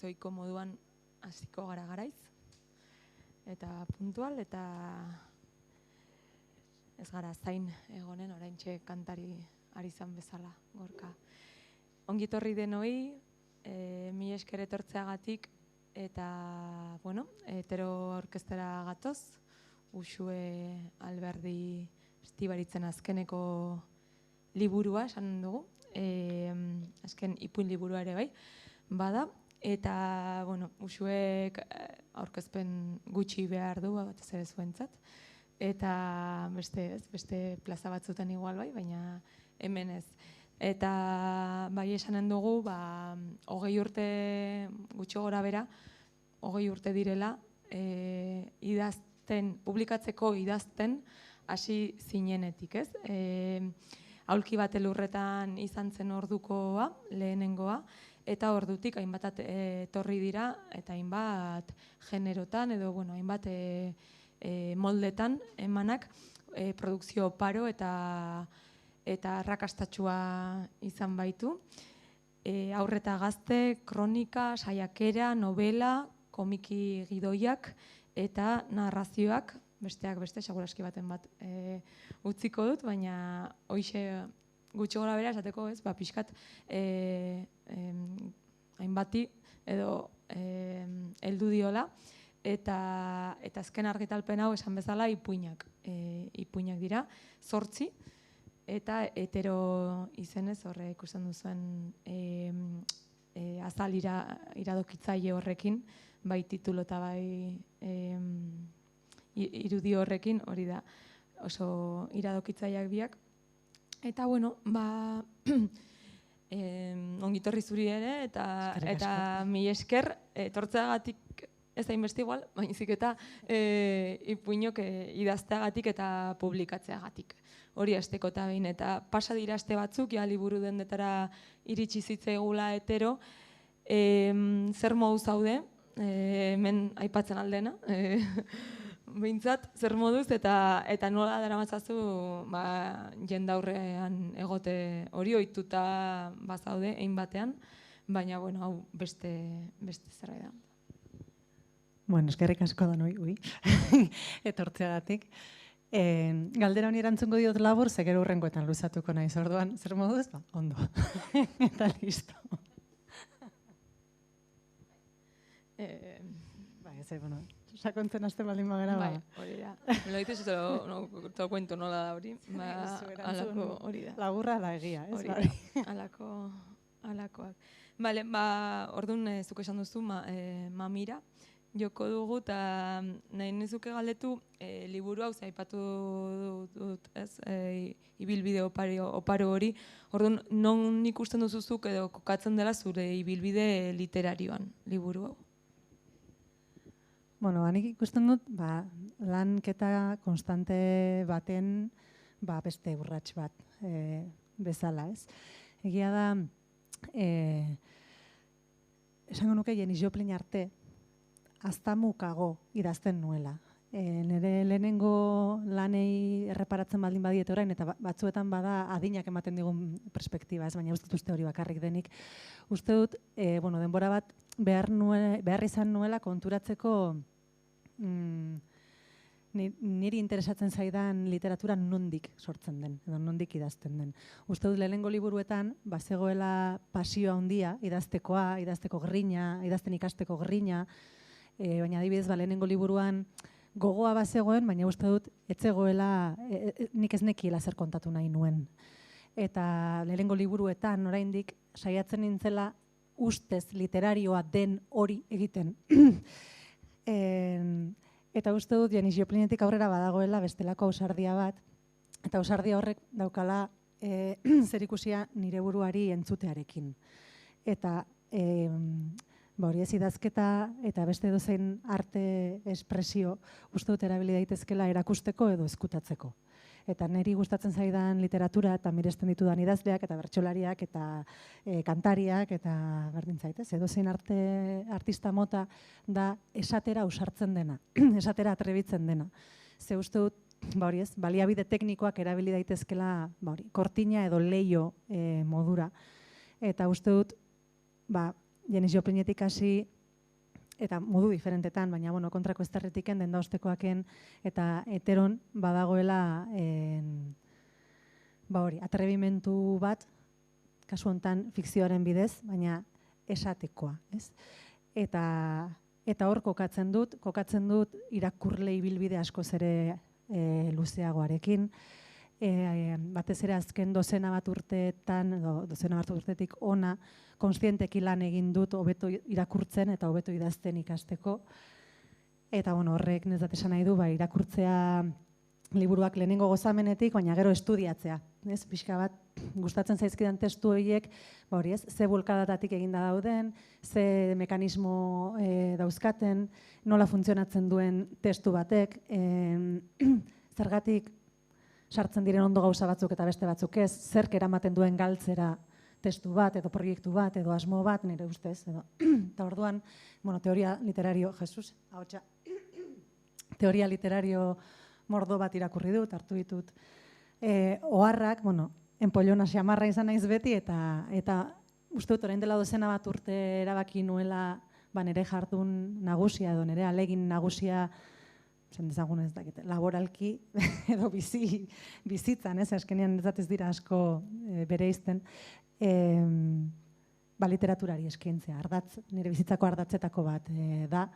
zoiko moduan hasiko gara garaiz, eta puntual, eta ez gara zain egonen oraintxe kantari ari zan bezala, Gorka. Ongitorri denoi, mila esker etortzeagatik, eta, bueno, hetero orkestera gatoz, Uxue Alberdi Estibaritzen azkeneko liburua, esan dugu, azken ipuin liburua ere bai, bada, eta, bueno, Uxuek aurkezpen gutxi behar du, batez ere zuentzat, eta beste plaza batzutan igual bai, baina hemen ez. Eta bai esanen dugu, 20 urte gutxi gora bera, 20 urte direla, publikatzeko idazten hasi zinenetik, ez? Aulki bat elurretan izan zen ordukoa, lehenengoa, eta ordutik hainbat etorri dira, eta hainbat generotan, edo, bueno, hainbat moldetan emanak produkzio paro eta arrakastatsua izan baitu. Haur eta gazte, kronika, saiakera, novela, komiki gidoiak eta narrazioak, besteak beste, seguraski baten bat utziko dut, baina hoixe gutxi gora bera esateko, ez, pixkat hainbati edo heldu diola, eta azken argitalpen hau esan bezala ipuinak dira, 8, eta hetero izenez horre ikusten duzuen azal iradokitzaile horrekin, bai titulo eta bai irudi horrekin, hori da oso iradokitzaileak biak. Eta, bueno, ongitorri zuri ere, eta mila esker, etortzeagatik ez da inbeste igual, baizik eta ipuinok idazteagatik eta publikatzeagatik. Hori asteko eta behin, eta pasa dira aste batzuk, ja liburu dendetara iritsi zitzaigula hetero, zer modu zaude, hemen aipatzen aldena, behintzat, zer moduz eta nola daramatzazu jendaurrean egote hori ohituta bazaude hein batean, baina bueno, hau beste zerbait da. Bueno, eskerrik asko da noi, etortzeagatik. Galdera honi erantzungo diot labur, ze gero hurrengoetan luzatuko naiz, orduan, zer moduz? Ondo. Eta listo. Bueno, sakontzen haste baldin bagara. Bai, hori da. Me lo dices, te lo cuento, nola da hori. Alako hori da. Laburra da egia, ez? Hori da, alakoak. Bale, orduan zuk esan duzu, mamira, joko dugu, eta nahi nezuke galdetu, liburu hau aipatu dut, ez, ibilbide oparo hori, orduan non ikusten duzuzuk edo kokatzen dela zure ibilbide literarioan, liburu hau? Bueno, hanik ikusten dut, lanketa konstante baten beste urrats bat bezala, ez? Egia da, esango nuke Janis Joplin arte, aztamukago idazten nuela. Nire lehenengo lanei erreparatzen baldin badiet orain, eta batzuetan bada adinak ematen digun perspektiba, ez, baina uste hori bakarrik denik. Uste dut, denbora bat behar izan nuela konturatzeko niri interesatzen zaidan literatura nondik sortzen den, edo nondik idazten den. Uste dut lehenengo liburuetan, bazegoela pasioa handia, idazteko grina, idazten ikasteko grina, baina adibidez, lehenengo liburuan gogoa bazegoen, baina uste dut, etzegoela, nik ez nekiela zer kontatu nahi nuen. Eta lehenengo liburuetan, oraindik, saiatzen nintzela ustez literarioa den hori egiten. Eta uste dut, Janis Joplinetik aurrera badagoela bestelako ausardia bat, eta ausardia horrek daukala zerikusia nire buruari entzutearekin. Eta hori ez idazketa eta beste dozein arte espresio uste dut erabili daitezkela erakusteko edo ezkutatzeko. Eta niri gustatzen zaidan literatura eta miresten ditudan idazleak eta bertsolariak eta kantariak eta berdin zaitez. Edozein artista mota da esatera ausartzen dena, esatera atrebitzen dena. Ze uste dut, hori ez, baliabide teknikoak erabili daitezkela kortina edo leio modura. Eta uste dut, Janis Joplinetik hasi eta modu diferentetan, baina bueno, kontrako ezterretiken, denda ostekoaken, eta heteron badagoela atrebimentu bat, kasu hontan fikzioaren bidez, baina esatekoa, ez? Eta hor kokatzen dut irakurle ibilbide askoz ere luzeagoarekin, batez ere azken dozena bat urtetik ona, konstienteki lan egin dut hobeto irakurtzen eta hobeto idazten ikasteko. Eta horrek nezat esan nahi du, irakurtzea liburuak lehenengo gozamenetik, baina gero estudiatzea. Pixka bat, gustatzen zaizkidan testu horiek, ze bulkadatatik eginda dauden, ze mekanismo dauzkaten, nola funtzionatzen duen testu batek, zergatik sartzen diren ondo gauza batzuk eta beste batzuk ez, zerk eramaten duen galtzera testu bat, edo proiektu bat, edo asmo bat, nire ustez. Eta orduan, teoria literario, teoria literario mordo bat irakurri dut, hartu ditut. Oharrak, enpollona xamarra izan naiz beti, eta uste dut orain dela dozena bat urte erabaki nuela nire jardun nagusia edo nire alegin nagusia, esan dezagun ez dakit, laboralki edo bizitzan, azkenean ez dira asko bereizten, literaturari eskaintzea, nire bizitzako ardatzetako bat da.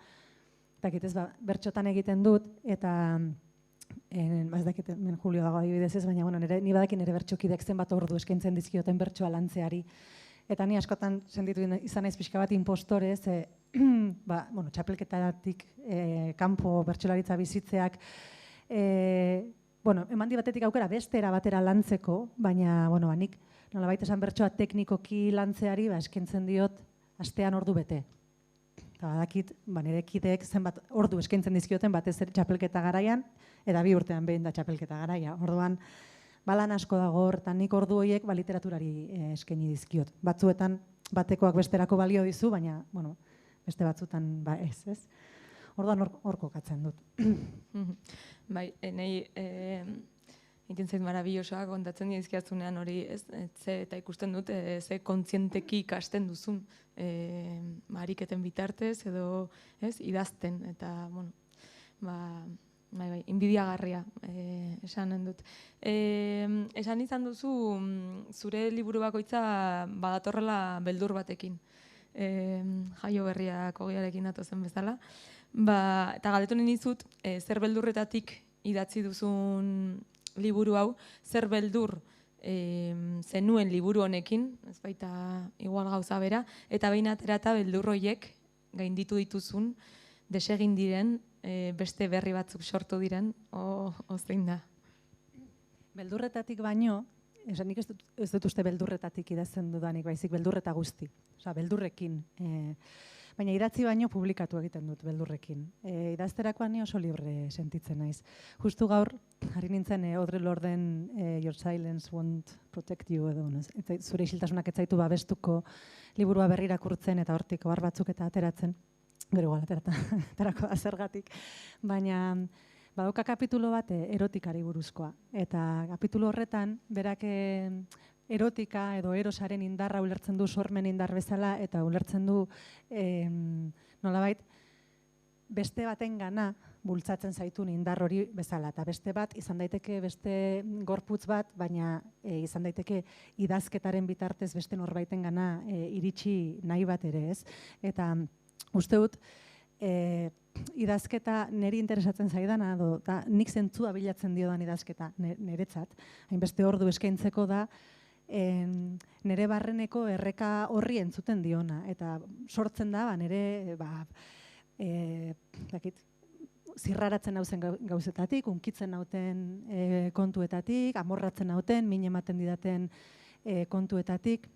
Dakit ez, bertxotan egiten dut, eta ez dakit, Julio dago adibidez ez, baina ni badakin nire bertxokidek zenbat ordu eskaintzen dizkioten bertsoa lantzeari. Eta ni askotan sentitu izan naiz pixka bat inpostorez, txapelketatik kanpo bertsolaritza bizitzeak, eman batetik aukera bestera batera lantzeko, baina nik nolabait esan bertsoa teknikoki lantzeari eskaintzen diot astean ordu bete. Eta badakit, nire kideek zenbat ordu eskaintzen dizkioten batez txapelketa garaian, eta 2 urtean behin da txapelketa garaia. Orduan, lan asko dago hor, eta nik ordu horiek literaturari eskaini dizkiot. Batzuetan, batekoak besterako balio dizu, baina, beste batzutan ez. Orduan hor kokatzen dut. Bai, nahi, egiten zait marabillosoa kontatzen dizkiatzunean hori, eta ikusten dut, ze kontzienteki ikasten duzun ariketen bitartez, edo idazten, eta, bai, inbidiagarria esanen dut. Esan izan duzu, zure liburu bakoitza badatorrela beldur batekin. Jaio berriak ogiarekin datozen bezala. Eta galdetu nahi dizut, zer beldurretatik idatzi duzun liburu hau, zer beldur zenuen liburu honekin, ez baita igual gauza bera, eta behin aterata beldur horiek gainditu dituzun, desegin diren, beste berri batzuk sortu diren, zein da? Beldurretatik baino, nik ez dut uste beldurretatik idazten dudanik, baizik beldurreta guzti, beldurrekin. Baina idatzi baino publikatu egiten dut beldurrekin. Idazterakoan ni oso libre sentitzen naiz. Justu gaur, jarri nintzen Audre Lorden Your Silence Won't Protect You, edo zure isiltasunak ez zaitu babestuko liburua berri irakurtzen eta hortik ohar batzuk eta ateratzen. Gero igual aterako da zergatik. Baina badauka kapitulo bat erotikari buruzkoa. Eta kapitulo horretan, berak erotika edo erosaren indarra ulertzen du sormen indar bezala, eta ulertzen du nolabait beste baten gana bultzatzen zaitun indar hori bezala. Eta beste bat izan daiteke beste gorputz bat, baina izan daiteke idazketaren bitartez beste norbaiten gana iritsi nahi bat ere ez. Eta uste dut, idazketa niri interesatzen zaidana, eta nik zentzua bilatzen diodan idazketa niretzat, hainbeste ordu eskaintzeko da, nire barreneko erreka horri entzuten diona, eta sortzen da, nire zirraratzen nauzen gauzetatik, unkitzen nauten kontuetatik, amorratzen nauten, min ematen didaten kontuetatik.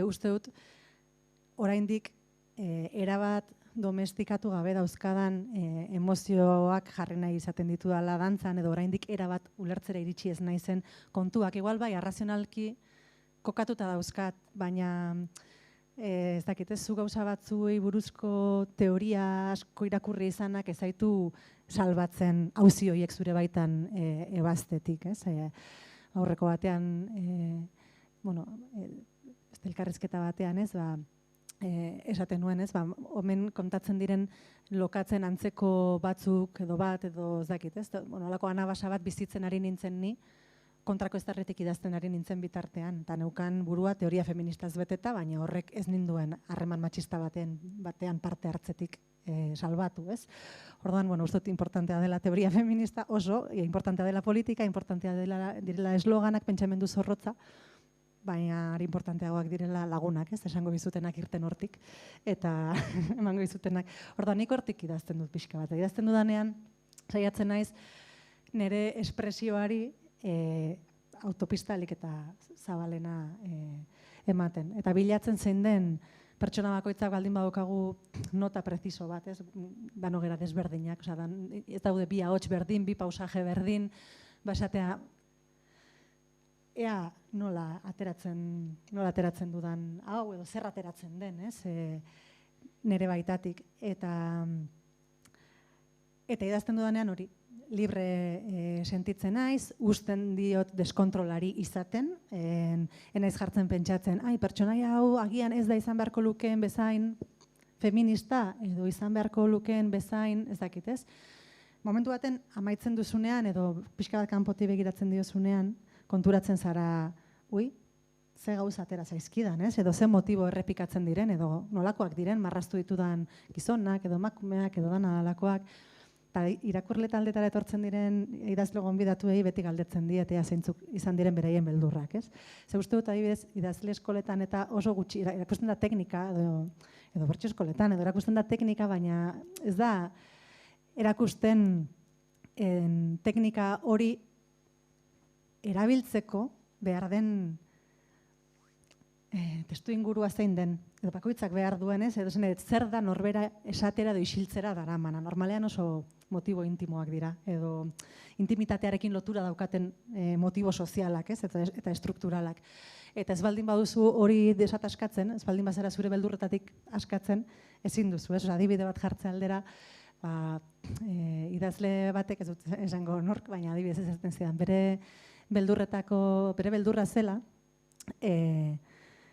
Uste dut, oraindik erabat domestikatu gabe dauzkadan emozioak jarri nahi izaten ditu dela dantzan, edo oraindik erabat ulertzera iritsi ez naizen kontuak. Igual bai, arrazionalki kokatuta dauzkat, baina ez dakit, zu gauza batzuei buruzko teoria asko irakurri izanak ez zaitu salbatzen auzi horiek zure baitan ebaztetik. Aurreko batean, elkarrizketa batean, esaten nuen, ez? Omen kontatzen diren lokatzen antzeko batzuk edo bat edo ez dakit, ez? Bueno, holako anabasa bat bizitzen ari nintzen ni, kontrako eztarritik idazten ari nintzen bitartean, eta neukan burua teoria feministaz beteta, baina horrek ez ninduen harreman matxista batean parte hartzetik salbatu, ez? Orduan, bueno, uste dut importantea dela teoria feminista oso, importantea dela politika, importantea direla esloganak, pentsamendu zorrotza, baina ari importanteagoak direla lagunak, ez? Esango bizutenak irten hortik, eta emango bizutenak. Orduan, nik hortik idazten dut pixka bat. Idazten dudanean, saiatzen naiz, nire espresioari autopistalik eta zabalena ematen. Eta bilatzen zein den pertsona bakoitzak baldin badokagu nota preciso bat, ez? Danogera desberdinak, ez daude bi ahots berdin, bi pausaje berdin, basatea ea nola ateratzen dudan hau edo zer ateratzen den, ez? Nere baitatik. Eta idazten dudanean hori, libre sentitzen naiz, usten diot deskontrolari izaten, enaiz jartzen pentsatzen, pertsonaia hau agian ez da izan beharko lukeen bezain feminista, edo izan beharko lukeen bezain, ez dakit, ez? Momentu baten amaitzen duzunean, edo pixka bat kanpotik begiratzen diozunean, konturatzen zara, ze gauza atera zaizkidan, ez? Edo ze motibo errepikatzen diren, edo nolakoak diren, marraztu ditudan gizonak, edo emakumeak, edo dana dalakoak. Eta irakurle taldetara etortzen diren idazle gonbidatuei beti galdetzen diet, ea zeintzuk izan diren beraien beldurrak, ez? Ze uste dut adibidez, idazle eskoletan eta oso gutxi, erakusten da teknika, edo bertso eskoletan, edo erakusten da teknika, baina ez da erakusten teknika hori erabiltzeko behar den testu ingurua zein den, edo bakoitzak behar duenez, edo zer da norbera esatera edo isiltzera daramana. Normalean oso motibo intimoak dira, edo intimitatearekin lotura daukaten motibo sozialak, ez? Eta estrukturalak. Eta ez baldin baduzu hori desataskatzen, ez baldin bazara zure beldurretatik askatzen, ezin duzu, ez? Adibide bat jartze aldera, idazle batek, ez dut esango nork, baina adibidez ez ezten zidan, bere beldurra zela,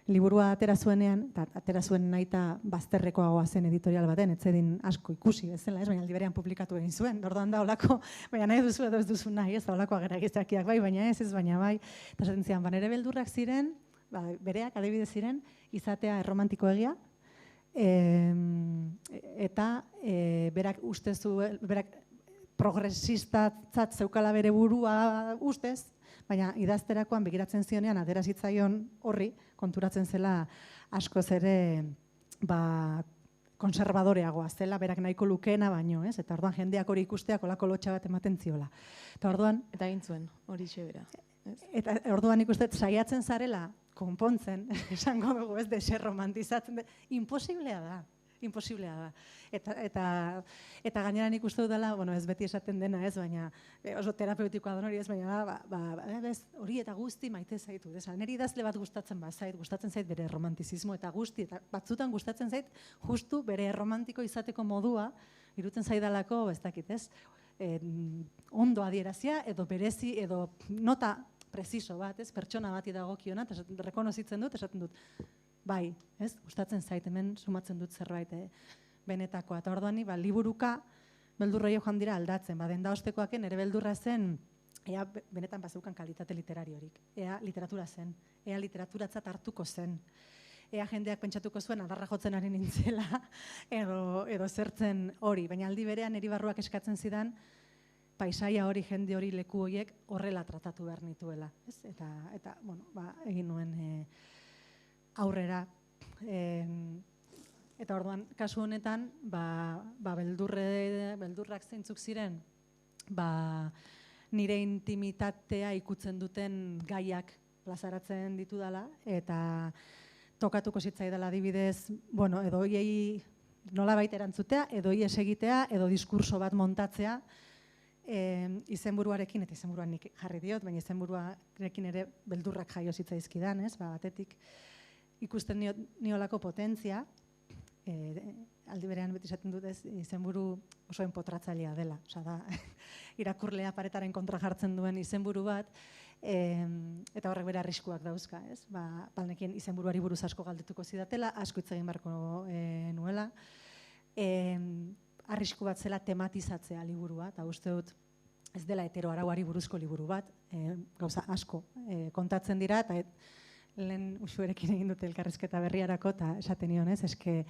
liburua atera zuenean, eta atera zuen nahita bazterrekoagoa zen editorial baten, etzedin asko ikusi bezala, ez, baina aldi berean publikatu egin zuen, orduan da olako, baina nahi duzu edo ez duzu nahi, ez da olako agerakizakiak bai, baina ez baina bai, eta esaten zian, nire beldurrak ziren, bereak adibidez ziren, izatea erromantikoegia, eta berak ustezu, berak progresistatzat zeukala bere burua ustez, baina idazterakoan begiratzen zionean atera zitzaion horri konturatzen zela askoz ere konservadoreagoa zela, berak nahiko lukeena baino, ez? Eta orduan jendeak hori ikusteak olako lotxa bat ematen ziola. Eta orduan egin zuen hori xebera. Eta orduan ikusten saiatzen zarela konpontzen, esango dugu, ez, deserromantizatzen, imposiblea da. Imposiblea da. Eta gainera nik uste dut dela, ez beti esaten dena, ez, baina oso terapeutikoa da hori, ez, baina hori eta guzti maite zaitu. Neri idazle bat gustatzen zait bere romantizismo eta guzti, eta batzutan gustatzen zait justu bere romantiko izateko modua, irutzen zaidalako, ez dakit, ez, ondo adierazia edo berezi edo nota preciso bat, ez, pertsona bati dagokiona, eta rekonozitzen dut, esaten dut, bai, ez, gustatzen zait, hemen sumatzen dut zerbait benetakoa. Eta orduan, liburuka beldurroi joan dira aldatzen. Denda ostekoaken ere beldurra zen, ea benetan bazeukan kalitate literariorik. Ea literatura zen, ea literaturatzat hartuko zen. Ea jendeak pentsatuko zuen adarra jotzen ari nintzela, edo zertzen hori. Baina aldi berean niri barruak eskatzen zidan, paisaia hori, jende hori, leku horiek horrela tratatu behar nituela. Eta egin nuen aurrera. Eta orduan, kasu honetan, beldurrak zeintzuk ziren, nire intimitatea ikutzen duten gaiak plazaratzen ditudala, eta tokatuko zitzaidala adibidez, edo hiei nolabait erantzutea, edo hies egitea, edo diskurso bat montatzea, izenburuarekin, eta izenburuan nik jarri diot, baina izenburuarekin ere beldurrak jaio zitzaizkidan, ez, batetik ikusten niolako potentzia, aldi berean beti esaten dut ez, izenburu oso enpotratzailea dela, da irakurlea paretaren kontra jartzen duen izenburu bat, Eta horrek bere arriskuak dauzka, ez? Balnekien izenburuari buruz asko galdetuko zidatela, asko hitz egin beharko nuela. Arrisku bat zela tematizatzea liburua, eta uste dut ez dela heteroarauari buruzko liburu bat, gauza asko kontatzen dira, eta lehen Uxuerekin egin dute elkarrizketa berriarako, eta esaten nion, ez? Eske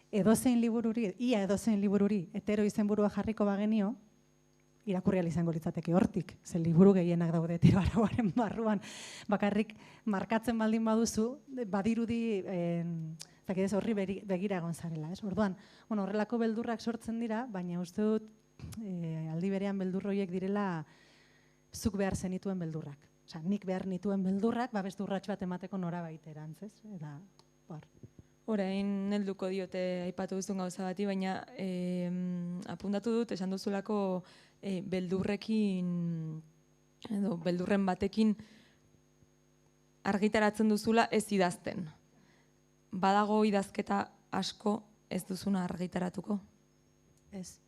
edozein libururi, ia edozein libururi hetero izenburua jarriko bagenio, irakurri ahal izango litzateke hortik, ze liburu gehienak daude heteroarauaren barruan, bakarrik markatzen baldin baduzu, badirudi horri begira egon zarela, ez? Orduan, horrelako beldurrak sortzen dira, baina uste dut aldi berean beldur horiek direla zuk behar zenituen beldurrak. Osea, nik behar nituen beldurrak, beste urrats bat emateko norabaiterantz, ez? Eta, Orain helduko diote aipatu duzun gauza bati, baina apuntatu dut, esan duzulako beldurrekin, edo beldurren batekin argitaratzen duzula ez idazten. Badago idazketa asko ez duzuna argitaratuko? Ez.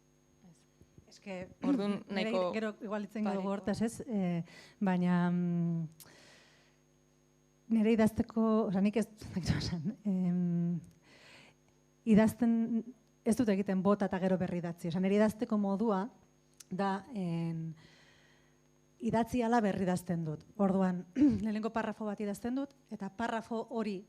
Eske, orduan nahiko... Gero igualitzen dugu hortaz ez, baina... Nire idazteko, nik ez idazten ez dut egiten bota eta gero berri idatzi. Nire idazteko modua da idatzi ala berri idazten dut. Orduan, lehenengo parrafo bat idazten dut, eta parrafo hori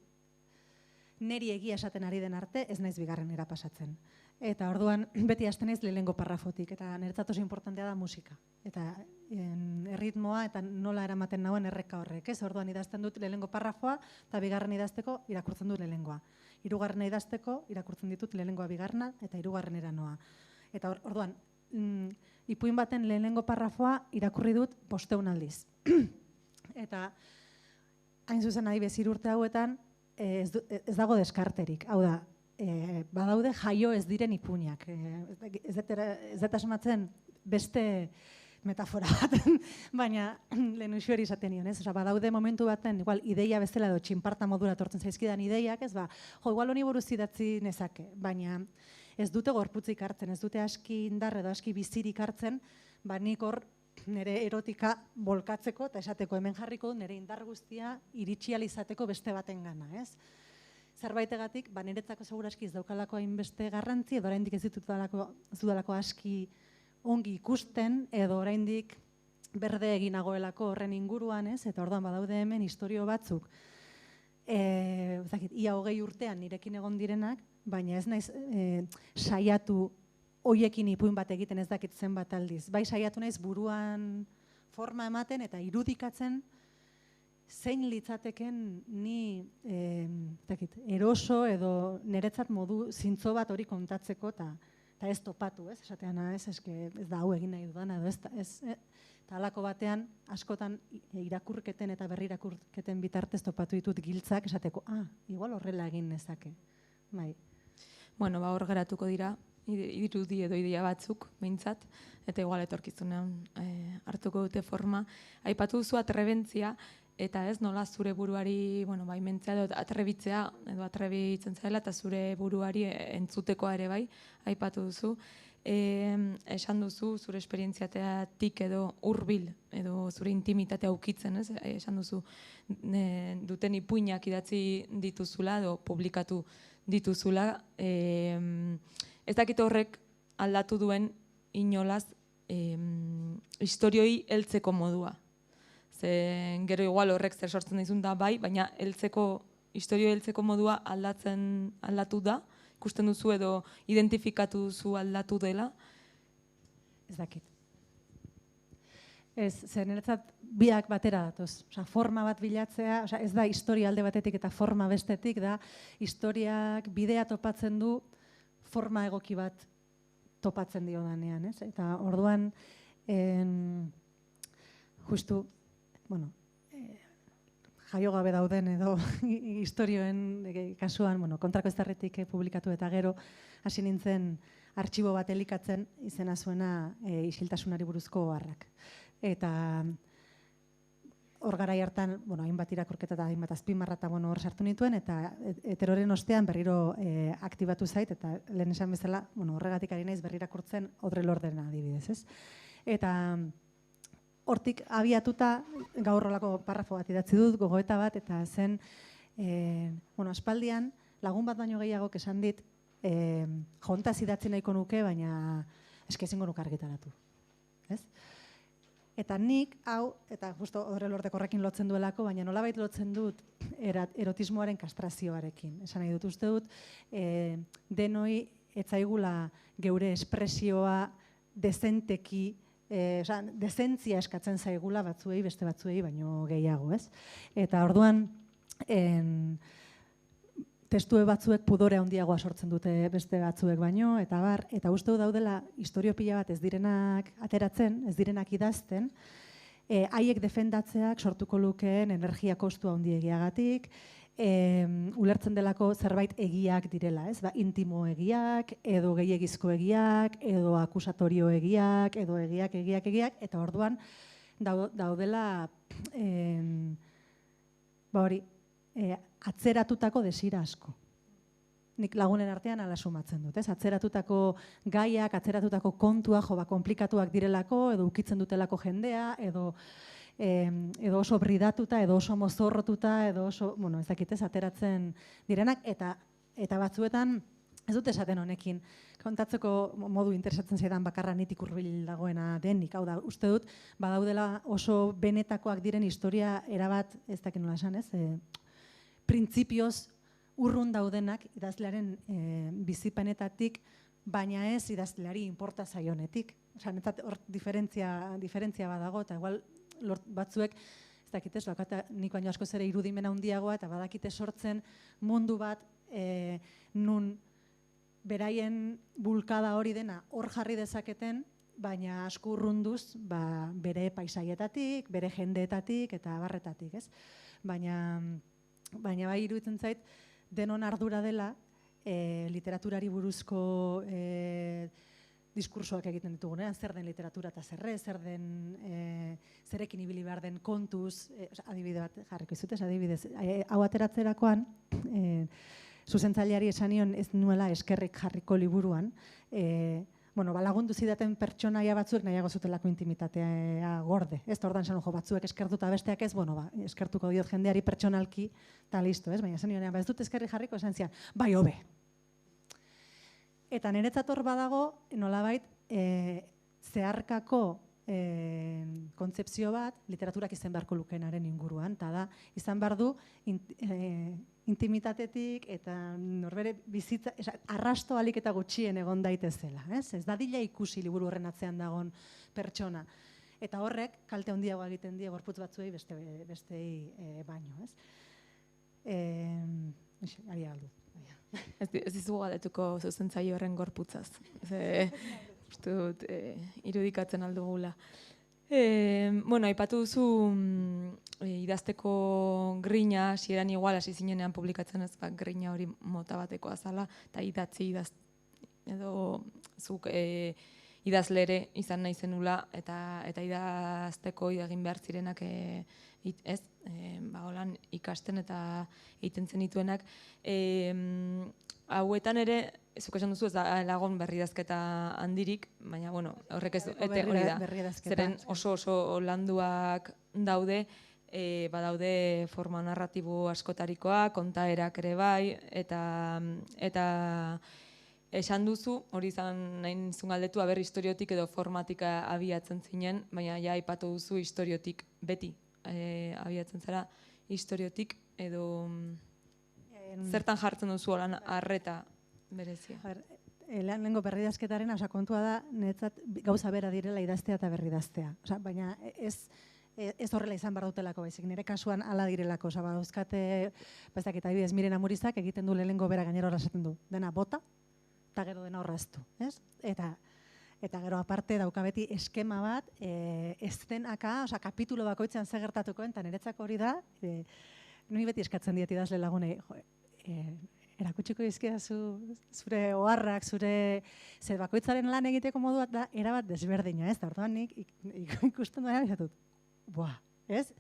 niri egia esaten ari den arte ez naiz bigarrenera pasatzen. Eta orduan, beti hasten naiz lehenengo parrafotik, eta niretzat oso importantea da musika. Eta erritmoa eta nola eramaten nauen erreka horrek, ez? Orduan idazten dut lehenengo parrafoa, eta bigarren idazteko irakurtzen dut lehenengoa. Hirugarrena idazteko irakurtzen ditut lehenengoa bigarrena eta hirugarrenera noa. Eta orduan, ipuin baten lehenengo parrafoa irakurri dut 500 aldiz. Eta hain zuzen adibidez 3 urte hauetan ez dago deskarterik. Hau da, badaude jaio ez diren ipuinak. Ez dut asmatzen beste metafora bat, baina lehen Uxueri esaten nion, ez? Badaude momentu baten, igual, ideia bezala edo txinparta modura tortzen zaizkidan ideiak, ez? Igual honi buruz idatzi nezake, baina ez dute gorputzik hartzen, ez dute aski indar edo aski bizirik hartzen, nik hor nire erotika bolkatzeko eta esateko hemen jarriko nire indar guztia iritsi ahal izateko beste baten gana, ez? Zerbaitegatik, niretzako seguraski ez daukalako hainbeste garrantzi, edo oraindik ez dudalako aski ongi ikusten, edo oraindik berde eginagoelako horren inguruan, ez? Eta orduan badaude hemen istorio batzuk, ia 20 urtean nirekin egon direnak, baina ez naiz saiatu hoiekin ipuin bat egiten ez dakit zenbat aldiz. Bai saiatu naiz buruan forma ematen eta irudikatzen zein litzateken ni eroso edo niretzat modu zintzo bat hori kontatzeko eta ez topatu, ez? Esatean, ez da hau egin nahi dudan, edo ez. Eta halako batean, askotan irakurketen eta berri irakurketen bitartez topatu ditut giltzak, esateko, igual horrela egin nezake. Bai. Bueno, hor geratuko dira, irudi edo ideia batzuk, behintzat, eta igual etorkizunean hartuko dute forma. Aipatu duzu atrebentzia, eta ez nola zure buruari baimentzea edo atrebitzea, edo atrebitzen zaila, eta zure buruari entzutekoa ere bai, aipatu duzu. Esan duzu zure esperientziatik edo hurbil, edo zure intimitatea ukitzen, ez? Esan duzu duten ipuinak idatzi dituzula edo publikatu dituzula. Ez dakit horrek aldatu duen inolaz historioi heltzeko modua. Gero igual horrek zer sortzen dizun da bai, baina historioi heltzeko modua aldatu da, ikusten duzu edo identifikatu duzu aldatu dela? Ez dakit. Ez, niretzat biak batera datoz. Forma bat bilatzea, ez da historia alde batetik eta forma bestetik, da historiak bidea topatzen du forma egoki bat topatzen dio danean, ez? Eta orduan, justu, jaio gabe dauden edo historioen kasuan, kontrako eztarritik publikatu eta gero hasi nintzen artxibo bat elikatzen izena zuena isiltasunari buruzko oharrak. Eta hor garai hartan, hainbat irakurketa eta hainbat azpimarra eta hor sartu nituen, eta heteroren ostean berriro aktibatu zait, eta lehen esan bezala, horregatik ari naiz berri irakurtzen Audre Lordena adibidez, ez? Eta hortik abiatuta gaur horrelako parrafo bat idatzi dut, gogoeta bat, eta zen, aspaldian lagun bat baino gehiago esan dit, jontaz idatzi nahiko nuke, baina eske ezingo nuke argitaratu. Ez? Eta nik, hau, eta justo Odre Lordek horrekin lotzen duelako, baina nolabait lotzen dut erotismoaren kastrazioarekin. Esan nahi dut, uste dut, denoi etzaigula geure espresioa dezenteki, dezentzia eskatzen zaigula batzuei, beste batzuei, baino gehiago, ez? Eta orduan, testue batzuek pudore handiagoa sortzen dute beste batzuek baino, eta bar, eta uste dut daudela historio pila bat ez direnak ateratzen, ez direnak idazten, haiek defendatzeak sortuko lukeen energia kostu handiegiagatik, ulertzen delako zerbait egiak direla, ez? Intimo egiak, edo gehiegizko egiak, edo akusatorio egiak, edo egiak, eta orduan daudela atzeratutako desira asko. Nik lagunen artean ala sumatzen dut, ez? Atzeratutako gaiak, atzeratutako kontua, komplikatuak direlako, edo ukitzen dutelako jendea, edo oso bridatuta, edo oso mozorrotuta, edo oso, ez dakit ez, ateratzen direnak, eta batzuetan, ez dut esaten honekin, kontatzeko modu interesatzen zaidan bakarra nitik hurbil dagoena denik, hau da, uste dut, badaudela oso benetakoak diren historia erabat, ez dakit nola esan, ez? Printzipioz urrun daudenak idazlearen bizipenetatik, baina ez idazleari inporta zaionetik. Osa, netzat hor diferentzia badago, eta igual batzuek, ez dakitez, nik baino askoz ere irudimen handiagoa, eta badakite sortzen mundu bat nun beraien bulkada hori dena hor jarri dezaketen, baina asko urrunduz bere paisaietatik, bere jendeetatik eta barretatik, ez? Baina bai iruditzen zait, denon ardura dela literaturari buruzko diskursoak egiten ditugunean, zer den literatura eta zerekin ibili behar den kontuz, adibide bat jarriko izutez, adibidez, hau ateratzerakoan, zuzentzaileari esan nion ez nuela eskerrik jarriko liburuan, lagundu zidaten pertsonaia batzuek nahiago zutelako intimitatea gorde. Ez da ordan esan batzuek eskertuta besteak ez, eskertuko diot jendeari pertsonalki, eta listo, ez? Baina esan nionean, ez dut eskerrik jarriko, esan zian, bai hobe. Eta niretzat hor badago, nolabait, zeharkako kontzepzio bat, literaturak izan beharko lukenaren inguruan, eta da, izan behar du, intimitatetik eta norbere bizitza, arrasto alik eta gutxien egon daitezela. Ez dadila ikusi liburu horren atzean dagon pertsona. Eta horrek, kalte handiagoa egiten die gorputz batzuei bestei baino. Ari galdu. Ez dizugu galdetuko zuzentzaile horren gorputzaz. Uste dut, irudikatzen aldugula. Aipatu duzu idazteko grina, hasieran igual hasi zinenean publikatzen ez, grina hori mota batekoa zala, eta idatzi edo zuk idazlere izan nahi zenula, eta idazteko egin behar zirenak holan ikasten eta egiten zenituenak. Hauetan ere, zuk esan duzu ez da lagon berridazketa handirik, baina horrek ez hori da. Zeren oso landuak daude, badaude forma narratibo askotarikoak, kontaerak ere bai, eta esan duzu, hori izan nahi nizun galdetu, aber historiotik edo formatika abiatzen zinen, baina ja aipatu duzu historiotik beti abiatzen zara historiotik edo zertan jartzen duzu olan arreta berezia. Lehenengo berridazketaren, kontua da, netzat gauza bera direla idaztea eta berridaztea. Baina ez horrela izan behar dutelako baizik, nire kasuan ala direlako. Dauzkate, bazak eta adibidez, Miren Amurizak egiten du lehenengo bera gainera horra esaten du. Dena bota, eta gero dena horraztu. Eta gero aparte dauka beti eskema bat, eszenaka, kapitulo bakoitzean zer gertatukoen, eta niretzako hori da, nui beti eskatzen diet idazle lagunei, erakutsiko dizkidazu zure oharrak, zure bakoitzaren lan egiteko modua da erabat desberdina, ez? Orduan nik ikusten duena bizatut, ez?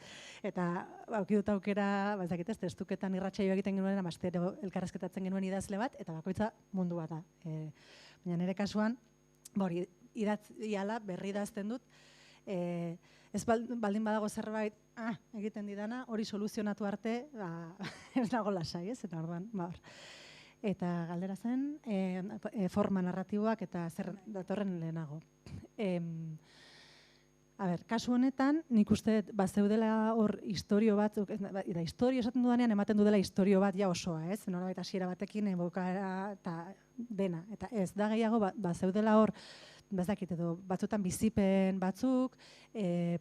Eta aukidut aukera, ez testuketan irratsaio egiten genuen, astero elkarrezketatzen genuen idazle bat, eta bakoitza mundu bat da. Baina nire kasuan, idatzi ala berri idazten dut, Ez baldin badago zerbait egiten didana, hori soluzionatu arte, ez dago lasai, ez? Eta orduan, Eta galdera zen, forma narratiboak eta zer datorren lehenago. Kasu honetan, nik uste bazeudela hor istorio batzuk, eta istorio esaten dudanean ematen dudala istorio bat ja osoa, ez? Norbait hasiera batekin, ebukaera eta dena. Eta ez, da gehiago bazeudela hor, bezakit edo, batzutan bizipen batzuk,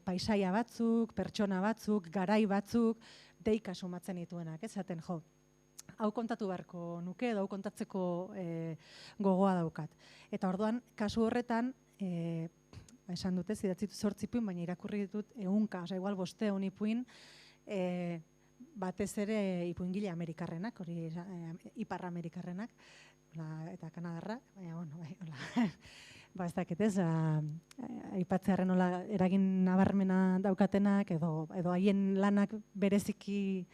paisaia batzuk, pertsona batzuk, garai batzuk, deika sumatzen dituenak, ez? Zaten, hau kontatu beharko nuke edo hau kontatzeko gogoa daukat. Eta orduan, kasu horretan, esan dute, idatzi dut 8 ipuin, baina irakurri ditut 100, oza, igual 500 ipuin, batez ere ipuingile amerikarrenak, hori ipar amerikarrenak, eta kanadarrak, baina, bueno, ez dakit ez, aipatzearen nola eragin nabarmena daukatenak, edo haien lanak bereziki,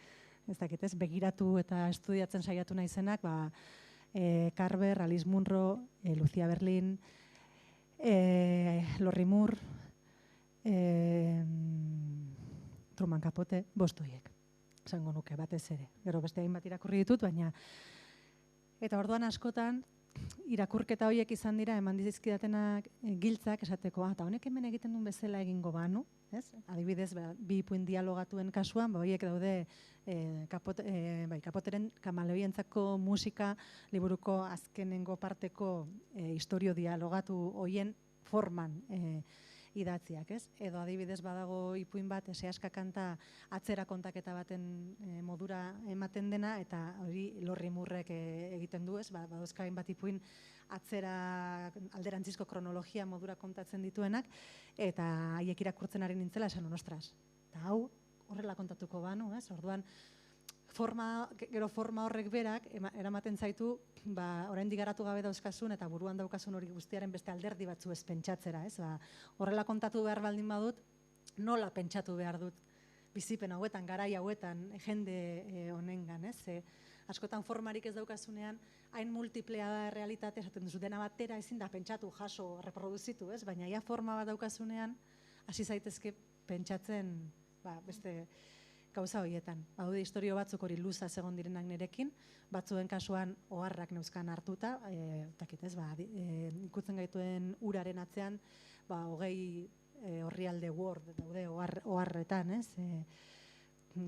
ez dakit ez, begiratu eta estudiatzen saiatu naizenak, Carver, Alice Munro, Lucia Berlin, Lorrie Moore, Truman Capote, 5 horiek, esango nuke batez ere. Gero beste hainbat irakurri ditut, baina eta orduan askotan irakurketa horiek izan dira eman dizkidatenak giltzak esateko, eta honek hemen egiten duen bezala egingo banu, ez? Adibidez, 2 ipuin dialogatuen kasuan, horiek daude Kapoteren Kamaleoientzako musika liburuko azkenengo parteko istorio dialogatu horien forman idatziak, ez? Edo adibidez badago ipuin bat, Seaska kanta atzera kontaketa baten modura ematen dena, eta hori Lorrie Moorek egiten du, ez? Badozka hainbat ipuin atzera alderantzizko kronologia modura kontatzen dituenak, eta haiek irakurtzen ari nintzela esan ostras. Eta hau horrela kontatuko banu, ez? Orduan, gero forma horrek berak eramaten zaitu, oraindik garatu gabe dauzkasun eta buruan daukasun hori guztiaren beste alderdi batzu ez pentsatzera, ez? Horrela kontatu behar baldin badut, nola pentsatu behar dut bizipen hauetan, garai hauetan, jende honengan, ez? Askotan formarik ez daukasunean, hain multiplea da realitate, esaten duzu, dena batera ezin da pentsatu, jaso, reproduzitu, ez? Baina ia forma bat daukasunean, hasi zaitezke pentsatzen, beste gauza horietan. Badaude istorio batzuk hori luza egon direnak nirekin, batzuen kasuan oharrak neuzkan hartuta, ikutzen gaituen uraren atzean, 20 orrialde Word daude oharretan, ez?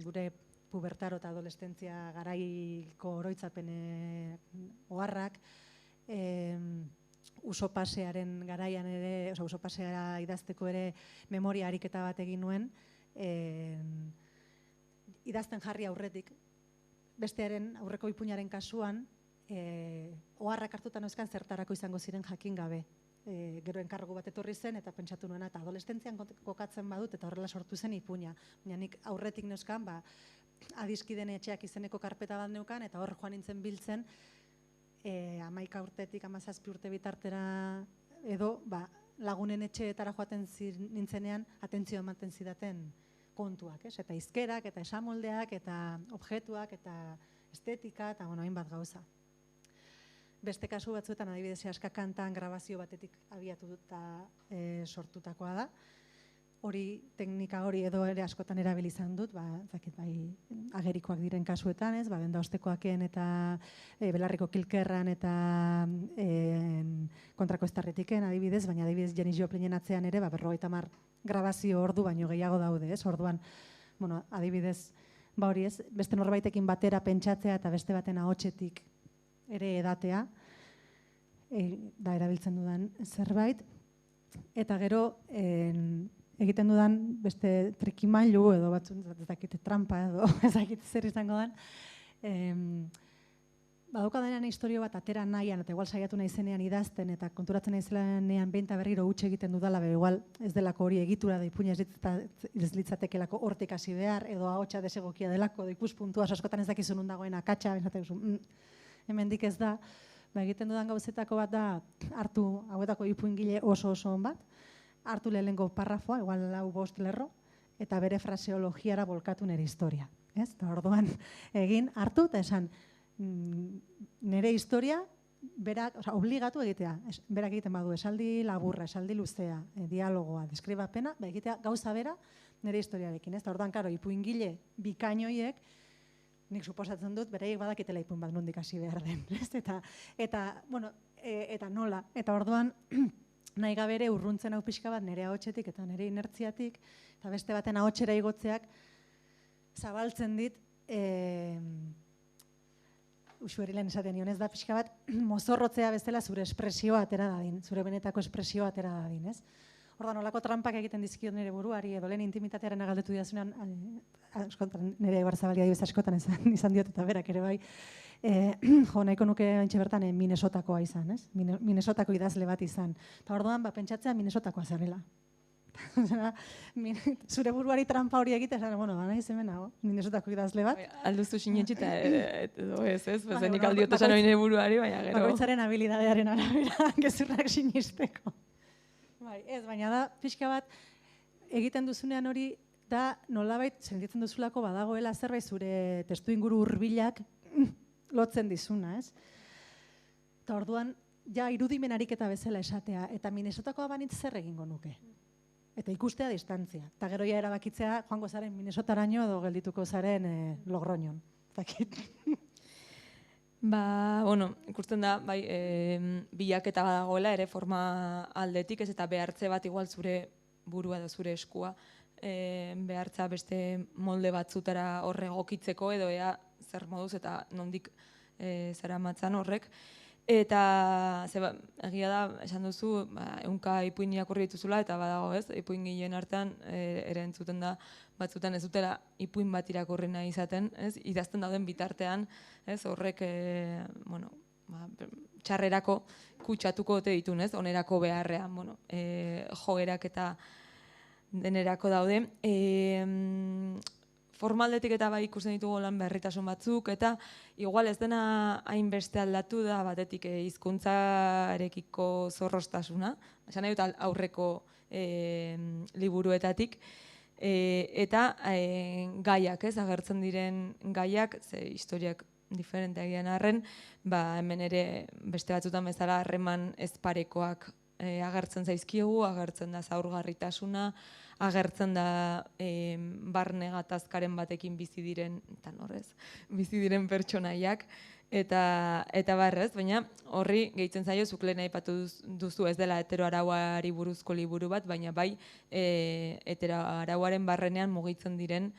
Gure pubertaro eta adolescentzia garaiko oroitzapen oharrak, uso pasearen garaian ere, uso pasea idazteko ere memoria ariketa bat egin nuen, idazten jarri aurretik, bestearen aurreko ipuinaren kasuan, oharrak hartuta neuzkan zertarako izango ziren jakin gabe. Gero enkargu bat etorri zen eta pentsatu nuena, eta adolescentzian kokatzen badut eta horrela sortu zen ipuina. Baina nik aurretik neuzkan, adiskideen etxeak izeneko karpeta bat neukan, eta hor joan nintzen biltzen, 11 urtetik 17 urte bitartera edo lagunen etxeetara joaten nintzenean atentzio ematen zidaten kontuak, eta hizkerak, eta esamoldeak, eta objektuak, eta estetika, eta hainbat gauza. Beste kasu batzuetan, adibidez, Seaska kantan grabazio batetik abiatu eta sortutakoa da. Hori, teknika hori edo ere askotan erabilizan dut, agerikoak diren kasuetan, ez, benda ostekoaken eta belarriko kilkerran eta kontrako estarretiken, adibidez, baina adibidez Janis Joplinen atzean ere, 50 grabazio ordu baino gehiago daude, ez, orduan, adibidez, hori ez, beste norbaitekin batera pentsatzea eta beste baten ahotsetik ere edatea, da erabiltzen dudan zerbait, eta gero, egiten dudan beste trikimailu edo batzun, ez dakite trampa edo ez dakite zer izango dan. Badauka denean istorio bat atera nahian, eta igual saiatu nahi zenean idazten, eta konturatzen nahi zenean behin eta berriro huts egiten dudala, igual ez delako hori egitura da ipuina ez litzatekelako hortik hasi behar, edo ahotsa desegokia delako, da ikuspuntua, askotan ez dakizu nun dagoen akatsa, hemendik ez da, egiten dudan gauzetako bat da, hartu hauetako ipuingile oso on bat, hartu lehenengo parrafoa, igual 4-5 lerro, eta bere fraseologiara bolkatu nire historia. Eta orduan egin hartu eta esan nire historia berak, obligatu egitea, berak egiten badu esaldi laburra, esaldi luzea, dialogoa, deskribapena, egitea gauza bera nire historiarekin, ez? Orduan, karo, ipuingile bikainoiek, nik suposatzen dut, beraiek badakitela ipuin bat nondik hasi behar den, ez? Eta nola, eta orduan, nahi gabere urruntzen hau pixka bat nire ahotsetik eta nire inertziatik, eta beste baten ahotsera igotzeak zabaltzen dit, usueri lehen esaten nion, ez da pixka bat mozorrotzea bezala zure espresioa atera dadin, zure benetako espresioa atera dadin, ez? Ordan, olako trampak egiten dizkiot nire buruari, edo lehen intimitatearen agaldetu diazunean, nire Barzabalia dibez askotan izan diot, eta berak ere bai, nahiko nuke baintxe bertan Minnesotakoa izan, ez? Minnesotako idazle bat izan. Eta orduan, pentsatzea Minnesotakoa zarela. Zure buruari trampa hori egite, nahi zemen nago, Minnesotako idazle bat. Alduzu sinetxita, edo ez, nik aldiot esan hori nire buruari, baina gero. Bakoitzaren habilidadearen arabera, gezurrak sinisteko. Ez, baina da, pixka bat, egiten duzunean hori, da nolabait sentitzen duzulako badagoela zerbait zure testu inguru hurbilak lotzen dizuna, ez? Eta orduan, ja irudimen ariketa bezala esatea, eta Minnesotakoa banitz zer egingo nuke. Eta ikustea distantzia. Eta gero ja erabakitzea, joango zaren Minnesotaraino edo geldituko zaren Logroñon. Ikusten da, bilaketa badagoela ere forma aldetik, ez eta behartze bat igual zure burua edo zure eskua behartza beste molde batzutara horre egokitzeko edo ea zer moduz eta nondik zera matzan horrek. Eta egia da, esan duzu, ehunka ipuin irakurri dituzula eta badago ez, ipuin gileen artean ere entzuten da batzutan ez dutela ipuin bat irakurri nahi izaten, ez, idazten dauden bitartean, ez, horrek, txarrerako kutsatuko ote ditun, ez, onerako beharrean, jogerak eta denerako daude. Formaldetik eta bai ikusten ditugu lan berritasun batzuk, eta igual ez dena hainbeste aldatu da batetik hizkuntzarekiko zorrostasuna, esan nahi dut aurreko liburuetatik, eta gaiak, ez, agertzen diren gaiak, ze historiak diferenteak dian arren, hemen ere beste batzutan bezala harreman ezparekoak agertzen zaizkigu, agertzen da zaurgarritasuna, agertzen da barne gatazkaren batekin bizi diren pertsonaiak, eta barrez, baina horri gehitzen zaio zuk lehen aipatu duzu ez dela heteroarauari buruzko liburu bat, baina bai heteroarauaren barrenean mugitzen diren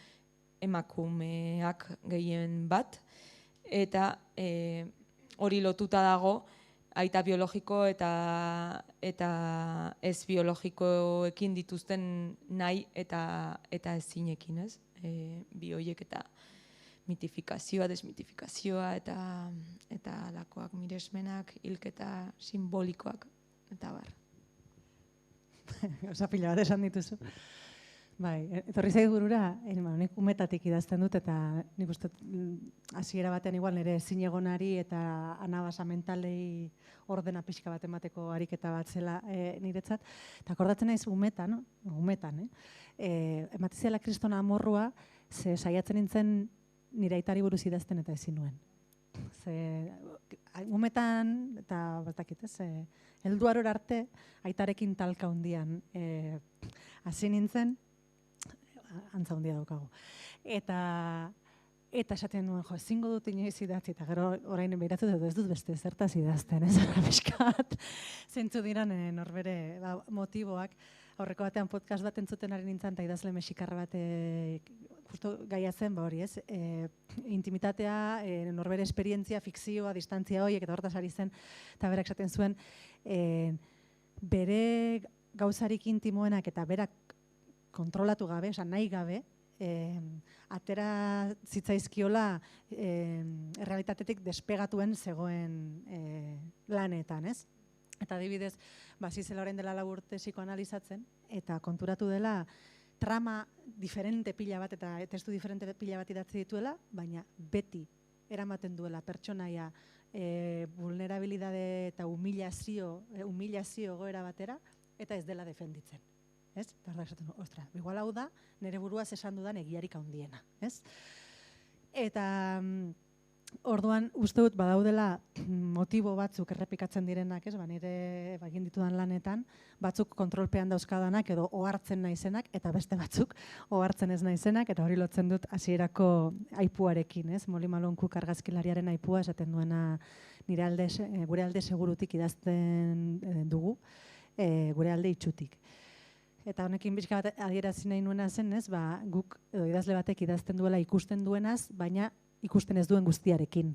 emakumeak gehien bat, eta hori lotuta dago aita biologiko eta ez biologikoekin dituzten nahi eta ezinekin, ez? Bi horiek eta mitifikazioa, desmitifikazioa eta alakoak miresmenak, hilketa simbolikoak, eta bar. Osa pila bat esan dituzu. Bai, etorri zait burura, nik umetatik idazten dut, eta nik uste hasiera batean igual nire zinegonari eta anabasa mentalei ordena pixka bat emateko ariketa bat zela niretzat. Eta akordatzen naiz umetan, ematizela kristona amorrua, ze saiatzen nintzen nire aitari buruz idazten eta ezin nuen. Umetan, eta batakit ez, helduaror arte aitarekin talka hundian hasi nintzen, antza hundia daukagu. Eta esaten nuen, ezingo dut inoiz idatzi, eta gero orain behiratu dut ez dut beste zertaz idazten, ez arrabeskat. Zentzu diran norbere motiboak. Aurreko batean podcast bat entzuten ari nintzen, eta idazle mexikarra bat justo gaia zen, hori ez, intimitatea, norbere esperientzia, fikzioa, distantzia horiek, eta hortaz ari zen, eta berak esaten zuen, bere gauzarik intimoenak eta berak kontrolatu gabe, esan nahi gabe, atera zitzaizkiola errealitatetik despegatuen zegoen lanetan, ez? Eta adibidez, zizela orain dela 4 urte psikoanalizatzen, eta konturatu dela trama diferente pila bat eta testu diferente pila bat idatzi dituela, baina beti eramaten duela pertsonaia vulnerabilidade eta humilazio goera batera, eta ez dela defenditzen. Ez? Eta horrek esaten du, ostra, igual hau da, nire buruaz esan dudan egiarik handiena, ez? Eta Orduan, uste dut badaudela motibo batzuk errepikatzen direnak, ez? Nire egin ditudan lanetan, batzuk kontrolpean dauzkadanak edo ohartzen naizenak, eta beste batzuk ohartzen ez naizenak, eta hori lotzen dut hasierako aipuarekin, ez? Molly Malone Cook argazkilariaren aipua esaten duena gure alde segurutik idazten dugu, gure alde itxutik. Eta honekin bizka bat adierazi nahi nuena zen, ez? Guk edo idazle batek idazten duela ikusten duenaz, baina ikusten ez duen guztiarekin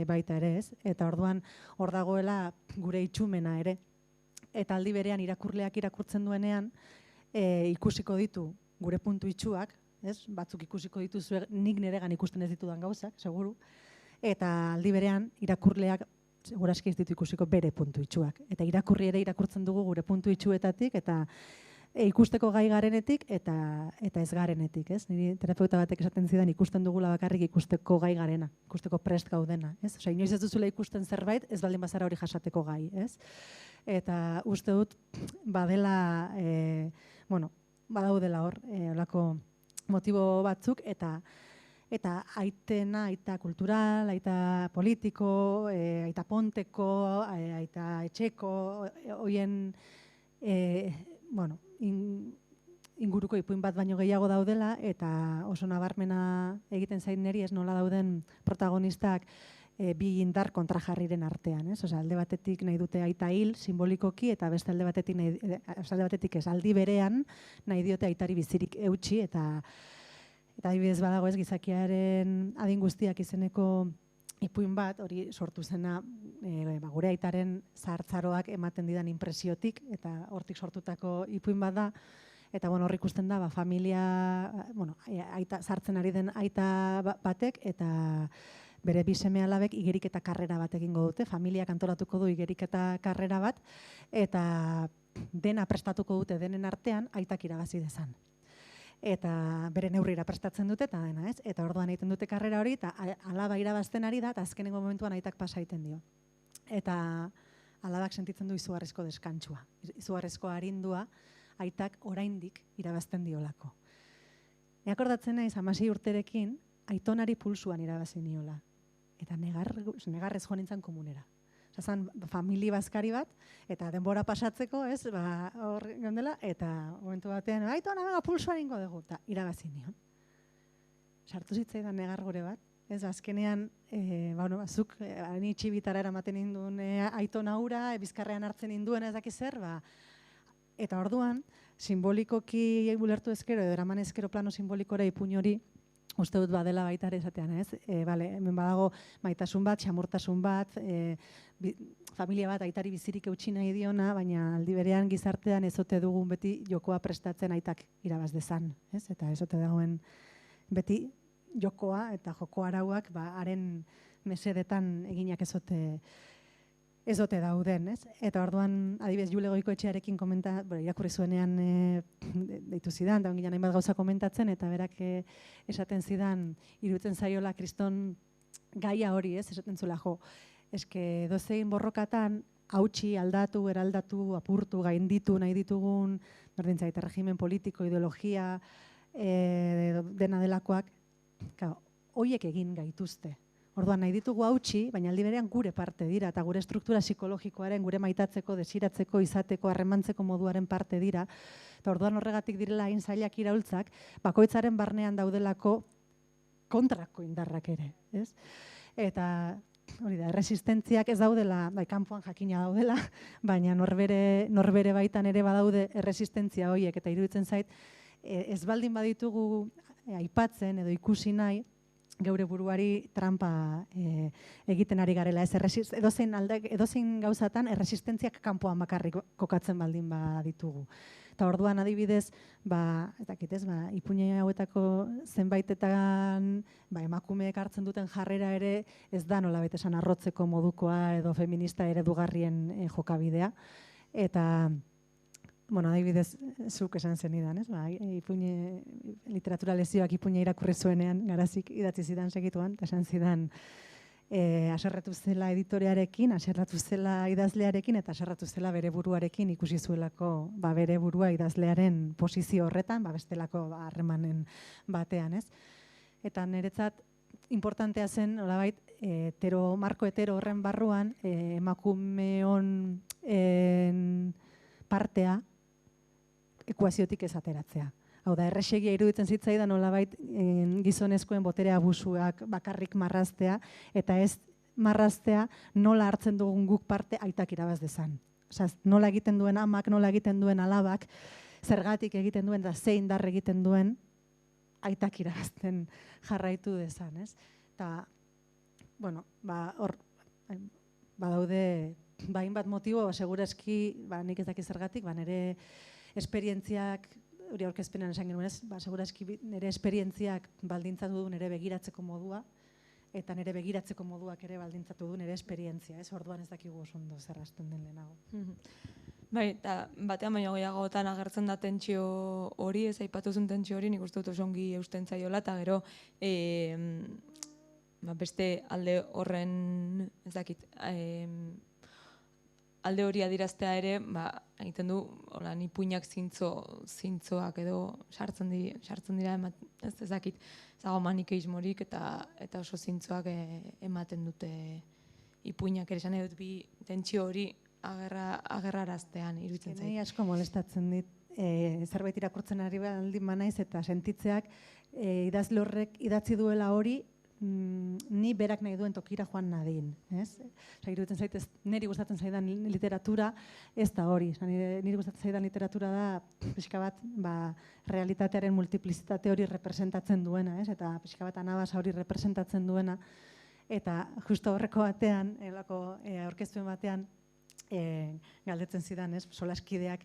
baita ere, ez? Eta orduan hor dagoela gure itxumena ere. Eta aldi berean irakurleak irakurtzen duenean ikusiko ditu gure puntu itxuak, ez? Batzuk ikusiko dituzu nik niregan ikusten ez ditudan gauzak, seguru. Eta aldi berean irakurleak segurazki ez ditu ikusiko bere puntu itxuak. Eta irakurri ere irakurtzen dugu gure puntu itxuetatik eta ikusteko gai garenetik eta ez garenetik, ez? Niri terapeuta batek esaten zidan ikusten dugula bakarrik ikusteko gai garena, ikusteko prest gaudena, ez? Osea, inoiz ez duzula ikusten zerbait, ez baldin bazara hori jasateko gai, ez? Eta uste dut badela, badaudela hor, holako motibo batzuk eta aita kultural, aita politiko, aita ponteko, aita etxeko, hoien inguruko ipuin bat baino gehiago daudela eta oso nabarmena egiten zain niri ez nola dauden protagonistak bi indar kontrajarriren artean, ez? Osea, alde batetik nahi dute aita hil simbolikoki eta beste alde batetik ez aldi berean nahi diote aitari bizirik eutsi eta adibidez badago ez gizakiaren adin guztiak izeneko ipuin bat, hori sortu zena gure aitaren zahartzaroak ematen didan inpresiotik, eta hortik sortutako ipuin bat da, eta hor ikusten da, familia, sartzen ari den aita batek, eta bere bi seme-alabek igeriketa karrera bat egingo dute, familiak antolatuko du igeriketa karrera bat, eta dena prestatuko dute denen artean aitak irabazi dezan. Eta bere neurrira prestatzen dute eta dena, ez? Eta orduan egiten dute karrera hori eta alaba irabazten ari da eta azkenengo momentuan aitak pasa egiten dio. Eta alabak sentitzen du izugarrizko deskantsua, izugarrizko arindua aitak oraindik irabazten diolako. Akordatzen naiz 16 urterekin aitonari pulsuan irabazi niola. Eta negarrez joan nintzen komunera. Zan famili bazkari bat, eta denbora pasatzeko, ez, hor gondela, eta momentu batean, aitona, pulsoan ingo dugu, eta irabazi nion. Sartu zitzaidan negar gure bat, ez, azkenean, zuk, ni txibitara eramaten induen aitona hura, bizkarrean hartzen induen ez dakiz zer, eta orduan, simbolikoki bulertu ezkero, edo eraman ezkero plano simbolikora ipuin hori, uste dut badela baita ere esatean, ez? Hemen badago maitasun bat, xamurtasun bat, familia bat aitari bizirik eutsi nahi diona, baina aldi berean gizartean ezote dugun beti jokoa prestatzen aitak irabaz dezan, ez? Eta ezote dagoen beti jokoa eta joko arauak haren mesedetan eginak ezote dauden, ez? Eta orduan, adibidez, Jule Goikoetxearekin irakurri zuenean deitu zidan, da ongilan hainbat gauza komentatzen, eta berak esaten zidan, iruditzen zaiola kriston gaia hori, ez? Esaten zuela, eske dozein borrokatan, hautsi, aldatu, eraldatu, apurtu, gainditu nahi ditugun, berdintzait, regimen politiko, ideologia, dena delakoak, horiek egin gaituzte. Orduan nahi ditugu hautsi, baina aldi berean gure parte dira, eta gure struktura psikologikoaren, gure maitatzeko, desiratzeko, izateko, harremantzeko moduaren parte dira. Eta orduan horregatik direla hain zailak iraultzak, bakoitzaren barnean daudelako kontrako indarrak ere, ez? Eta hori da, erresistentziak ez daudela, kanpoan jakina daudela, baina norbere baitan ere badaude erresistentzia horiek, eta iruditzen zait, ez baldin baditugu aipatzen edo ikusi nahi, geure buruari trampa egiten ari garela. Edozein gauzatan erresistentziak kanpoan bakarrik kokatzen baldin baditugu. Eta orduan adibidez, ipuine hauetako zenbaitetan emakumeek hartzen duten jarrera ere ez da nolabait esan arrotzeko modukoa edo feminista eredugarrien jokabidea. Eta adibidez, zuk esan zenidan, ez? Literatura lezioak ipuina irakurri zuenean, garazik idatzi zidan segituan, eta esan zidan haserretu zela editorearekin, haserretu zela idazlearekin, eta haserretu zela bere buruarekin ikusi zuelako bere burua idazlearen posizio horretan, bestelako harremanen batean, ez? Eta niretzat importantea zen, nolabait, marko hetero horren barruan, emakumeon partea ekuaziotik ez ateratzea. Hau da, erresegia iruditzen zitzaidan nolabait gizonezkoen botere abusuak bakarrik marraztea, eta ez marraztea nola hartzen dugun guk parte aitak irabaz dezan. Osea, nola egiten duen amak, nola egiten duen alabak, zergatik egiten duen, eta zein indar egiten duen aitak irabazten jarraitu dezan, ez? Eta, bueno, hor, badaude, hainbat motibo, segurazki, nik ez dakit zergatik, nire esperientziak, hori aurkezpenean esan genuen ez, segurazki nire esperientziak baldintzatu du nire begiratzeko modua, eta nire begiratzeko moduak ere baldintzatu du nire esperientzia, ez? Orduan ez dakigu oso ondo zer hasten den lehenago. Bai, eta batean baino gehiagotan agertzen da tentsio hori, ez aipatu zuen tentsio hori, nik uste dut oso ongi eusten zaiola, eta gero beste alde horren, ez dakit, alde hori adiraztea ere, egiten du, ni puinak zintzoak edo sartzen dira, ez dakit, ez dago manikeismorik eta oso zintzoak ematen dute ipuinak ere, esan edut bi tentsio hori agerraraztean iruditzen zait. Nahi asko molestatzen dit, zerbait irakurtzen ari baldin banaiz eta sentitzeak idazle horrek idatzi duela hori, ni berak nahi duen tokira joan nadin, ez? Iruditzen zait, niri gustatzen zaidan literatura ez da hori. Niri gustatzen zaidan literatura da, pixka bat, realitatearen multiplizitate hori representatzen duena, ez? Eta pixka bat anabasa hori representatzen duena. Eta justo horreko batean, aurkeztuen batean, galdetzen zidan, ez? Solaskideak,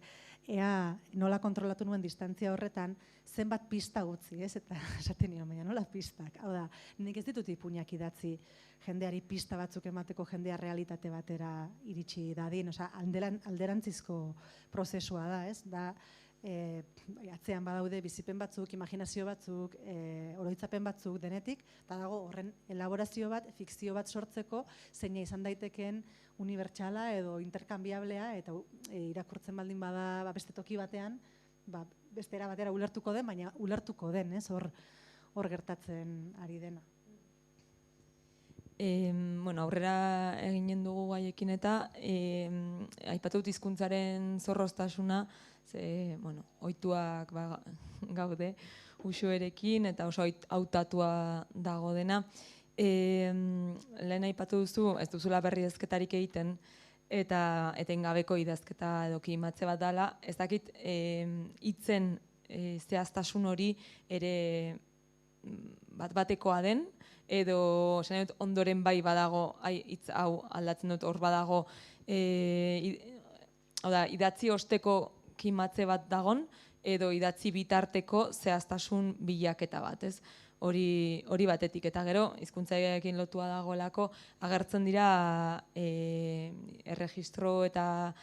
ea nola kontrolatu nuen distantzia horretan, zenbat pista gutzi, ez? Eta esaten nion, baina nola pistak? Hau da, nik ez ditut ipuinak idatzi jendeari pista batzuk emateko jendea realitate batera iritsi dadin, osea, alderantzizko prozesua da, ez? Da, atzean badaude bizipen batzuk, imaginazio batzuk, oroitzapen batzuk denetik, eta dago horren elaborazio bat, fikzio bat sortzeko, zeina izan daitekeen unibertsala edo interkambiablea, eta irakurtzen baldin bada beste toki batean, beste era batera ulertuko den, baina ulertuko den, ez? Hor gertatzen ari dena. Aurrera eginen dugu gaiekin eta aipatu dut hizkuntzaren zorroztasuna, ze, ohituak gaude uxuerekin eta oso hautatua dago dena. Lehen aipatu duzu, ez duzula berri idazketarik egiten, eta etengabeko idazketa edo kimatze bat dela, ez dakit hitzen zehaztasun hori ere bat-batekoa den, edo ondoren bai badago, hitz hau aldatzen dut hor badago, idatzi osteko kimatze bat dagon, edo idatzi bitarteko zehaztasun bilaketa bat, ez? Hori batetik, eta gero, hizkuntzaileekin lotua dagoelako, agertzen dira erregistro eta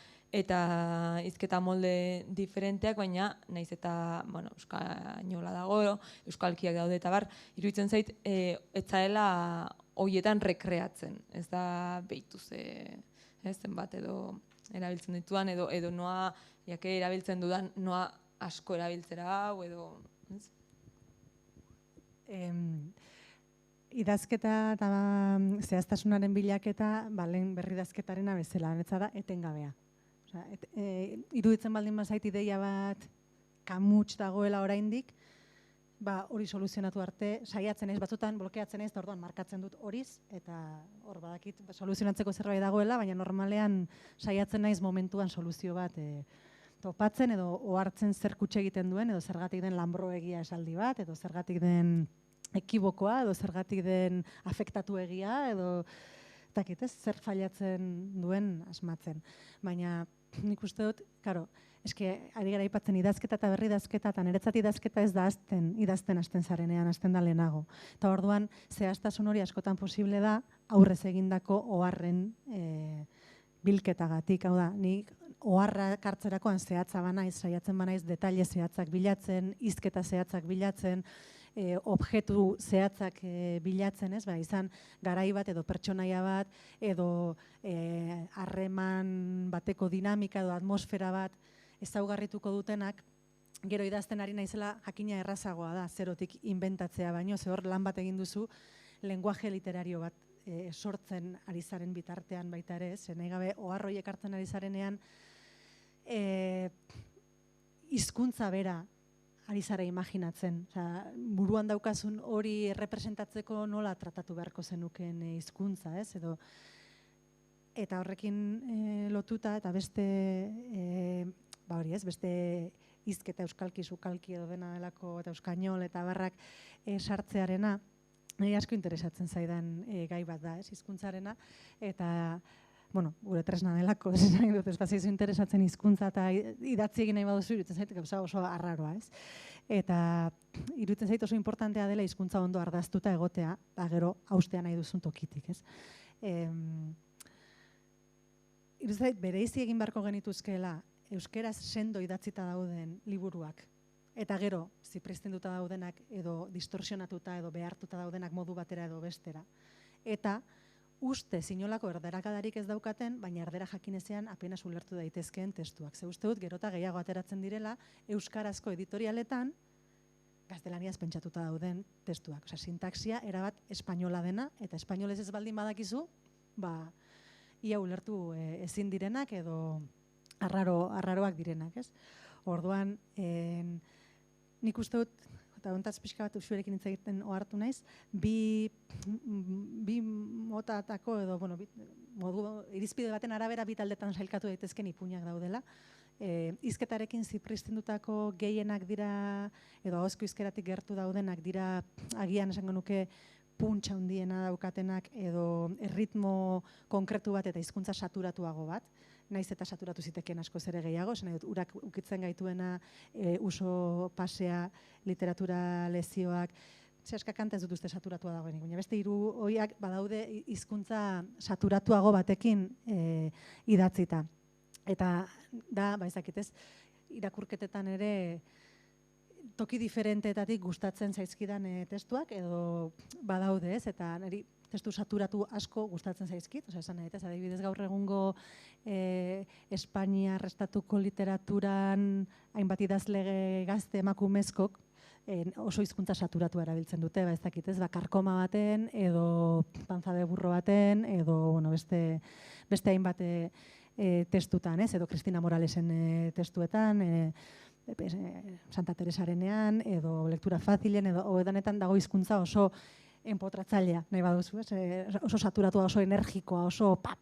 hizketa molde diferenteak, baina naiz eta euskainola dago, euskalkiak daude eta bar, iruditzen zait, ez zaela horietan rekreatzen, ez da behitu zenbat edo erabiltzen dituan, edo noa, jake erabiltzen dudan, noa asko erabiltzera hau, edo... Idazketa eta zehaztasunaren bilaketa, lehen berri idazketarena bezala, netza da, etengabea. Iruditzen baldin bazait ideia bat kamuts dagoela oraindik, hori soluzionatu arte, saiatzen ez, batzutan blokeatzen ez, eta orduan markatzen dut horiz, eta hor badakit soluzionatzeko zerbait dagoela, baina normalean saiatzen naiz momentuan soluzio bat topatzen, edo ohartzen zer kutxe egiten duen, edo zergatik den lanbroegia esaldi bat, edo zergatik den ekibokoa, edo zergatik den afektatu egia, edo zer failatzen duen asmatzen. Baina nik uste dut, ari gara aipatzen idazketa eta berri idazketa, eta niretzat idazketa ez da idazten hasten zarenean, hasten da lehenago. Eta orduan, zehaztasun hori askotan posible da, aurrez egindako oharren bilketagatik. Hau da, nik oharra kartzerakoan zehatza banaiz, saiatzen banaiz, detaile zehatzak bilatzen, hizketa zehatzak bilatzen, objektu zehatzak bilatzen, ez? Izan garai bat edo pertsonaia bat, edo harreman bateko dinamika edo atmosfera bat ezaugarrituko dutenak, gero idazten ari naizela jakina errazagoa da, zerotik inventatzea baino, ze hor lan bat egin duzu, lenguaje literario bat sortzen ari zaren bitartean baita ere, ze nahi gabe oharroiek hartzen ari zarenean, hizkuntza bera ari zara imaginatzen. Osea, buruan daukazun hori errepresentatzeko nola tratatu beharko zenukeen hizkuntza, ez? Eta horrekin lotuta, eta beste, hori ez, beste hizketa euskalki, sukalki edo dena delako, eta euskainol, eta barrak sartzearena, nahi asko interesatzen zaidan gai bat da, ez, hizkuntzarena, eta, bueno, gure tresna delako, ez nahi dut, ez bazaizu interesatzen hizkuntza eta idatzi egin nahi baduzu, iruditzen zait, oso arraroa, ez. Eta iruditzen zait oso importantea dela hizkuntza ondo ardaztuta egotea, gero haustea nahi duzun tokitik, ez. Iruditzen zait, bereizi egin beharko genituzkeela, euskeraz sendo idatzita dauden liburuak, eta gero, zipristenduta daudenak, edo distorsionatuta, edo behartuta daudenak modu batera edo bestera. Eta uste zinolako erderakadarik ez daukaten, baina erdera jakinezean apenas ulertu daitezkeen testuak. Ze uste dut, gerota gehiago ateratzen direla, euskarazko editorialetan, gaztelaniaz pentsatuta dauden testuak. Osea, sintaxia erabat espainola dena, eta espainolez ez baldin badakizu, ia ulertu ezin direnak edo arraroak direnak, ez? Orduan, nik uste dut, eta ontaz pixka bat usuarekin hitz egiten ohartu naiz, bi motatako edo, modu irizpide baten arabera bi taldetan sailkatu daitezken ipuinak daudela. Hizketarekin zipristendutako gehienak dira, edo ahozko hizkeratik gertu daudenak dira, agian esango nuke puntxa handiena daukatenak, edo erritmo konkretu bat eta hizkuntza saturatuago bat. Naiz eta saturatu zitekeen askoz ere gehiago, esan dut, urak ukitzen gaituena, uso pasea, literatura lezioak, zehaskakanta ez dut uste saturatua dagoenik, baina beste hiru horiak badaude hizkuntza saturatuago batekin idatzita. Eta da, ezakit ez, irakurketetan ere toki diferenteetatik gustatzen zaizkidan testuak, edo badaude ez, eta niri testu saturatu asko gustatzen zaizkit, esan nahi, adibidez gaur egungo Espainiar estatuko literaturan hainbat idazle gazte emakumezkok oso hizkuntza saturatua erabiltzen dute, ez dakit ez, karkoma baten, edo panza de burro baten, edo beste hainbat testutan, edo Cristina Moralesen testuetan, Santa Teresarenean, edo lektura fazilen, edo edanetan dago hizkuntza oso enpotratzailea, nahi baduzu, oso saturatua, oso energikoa, oso pa,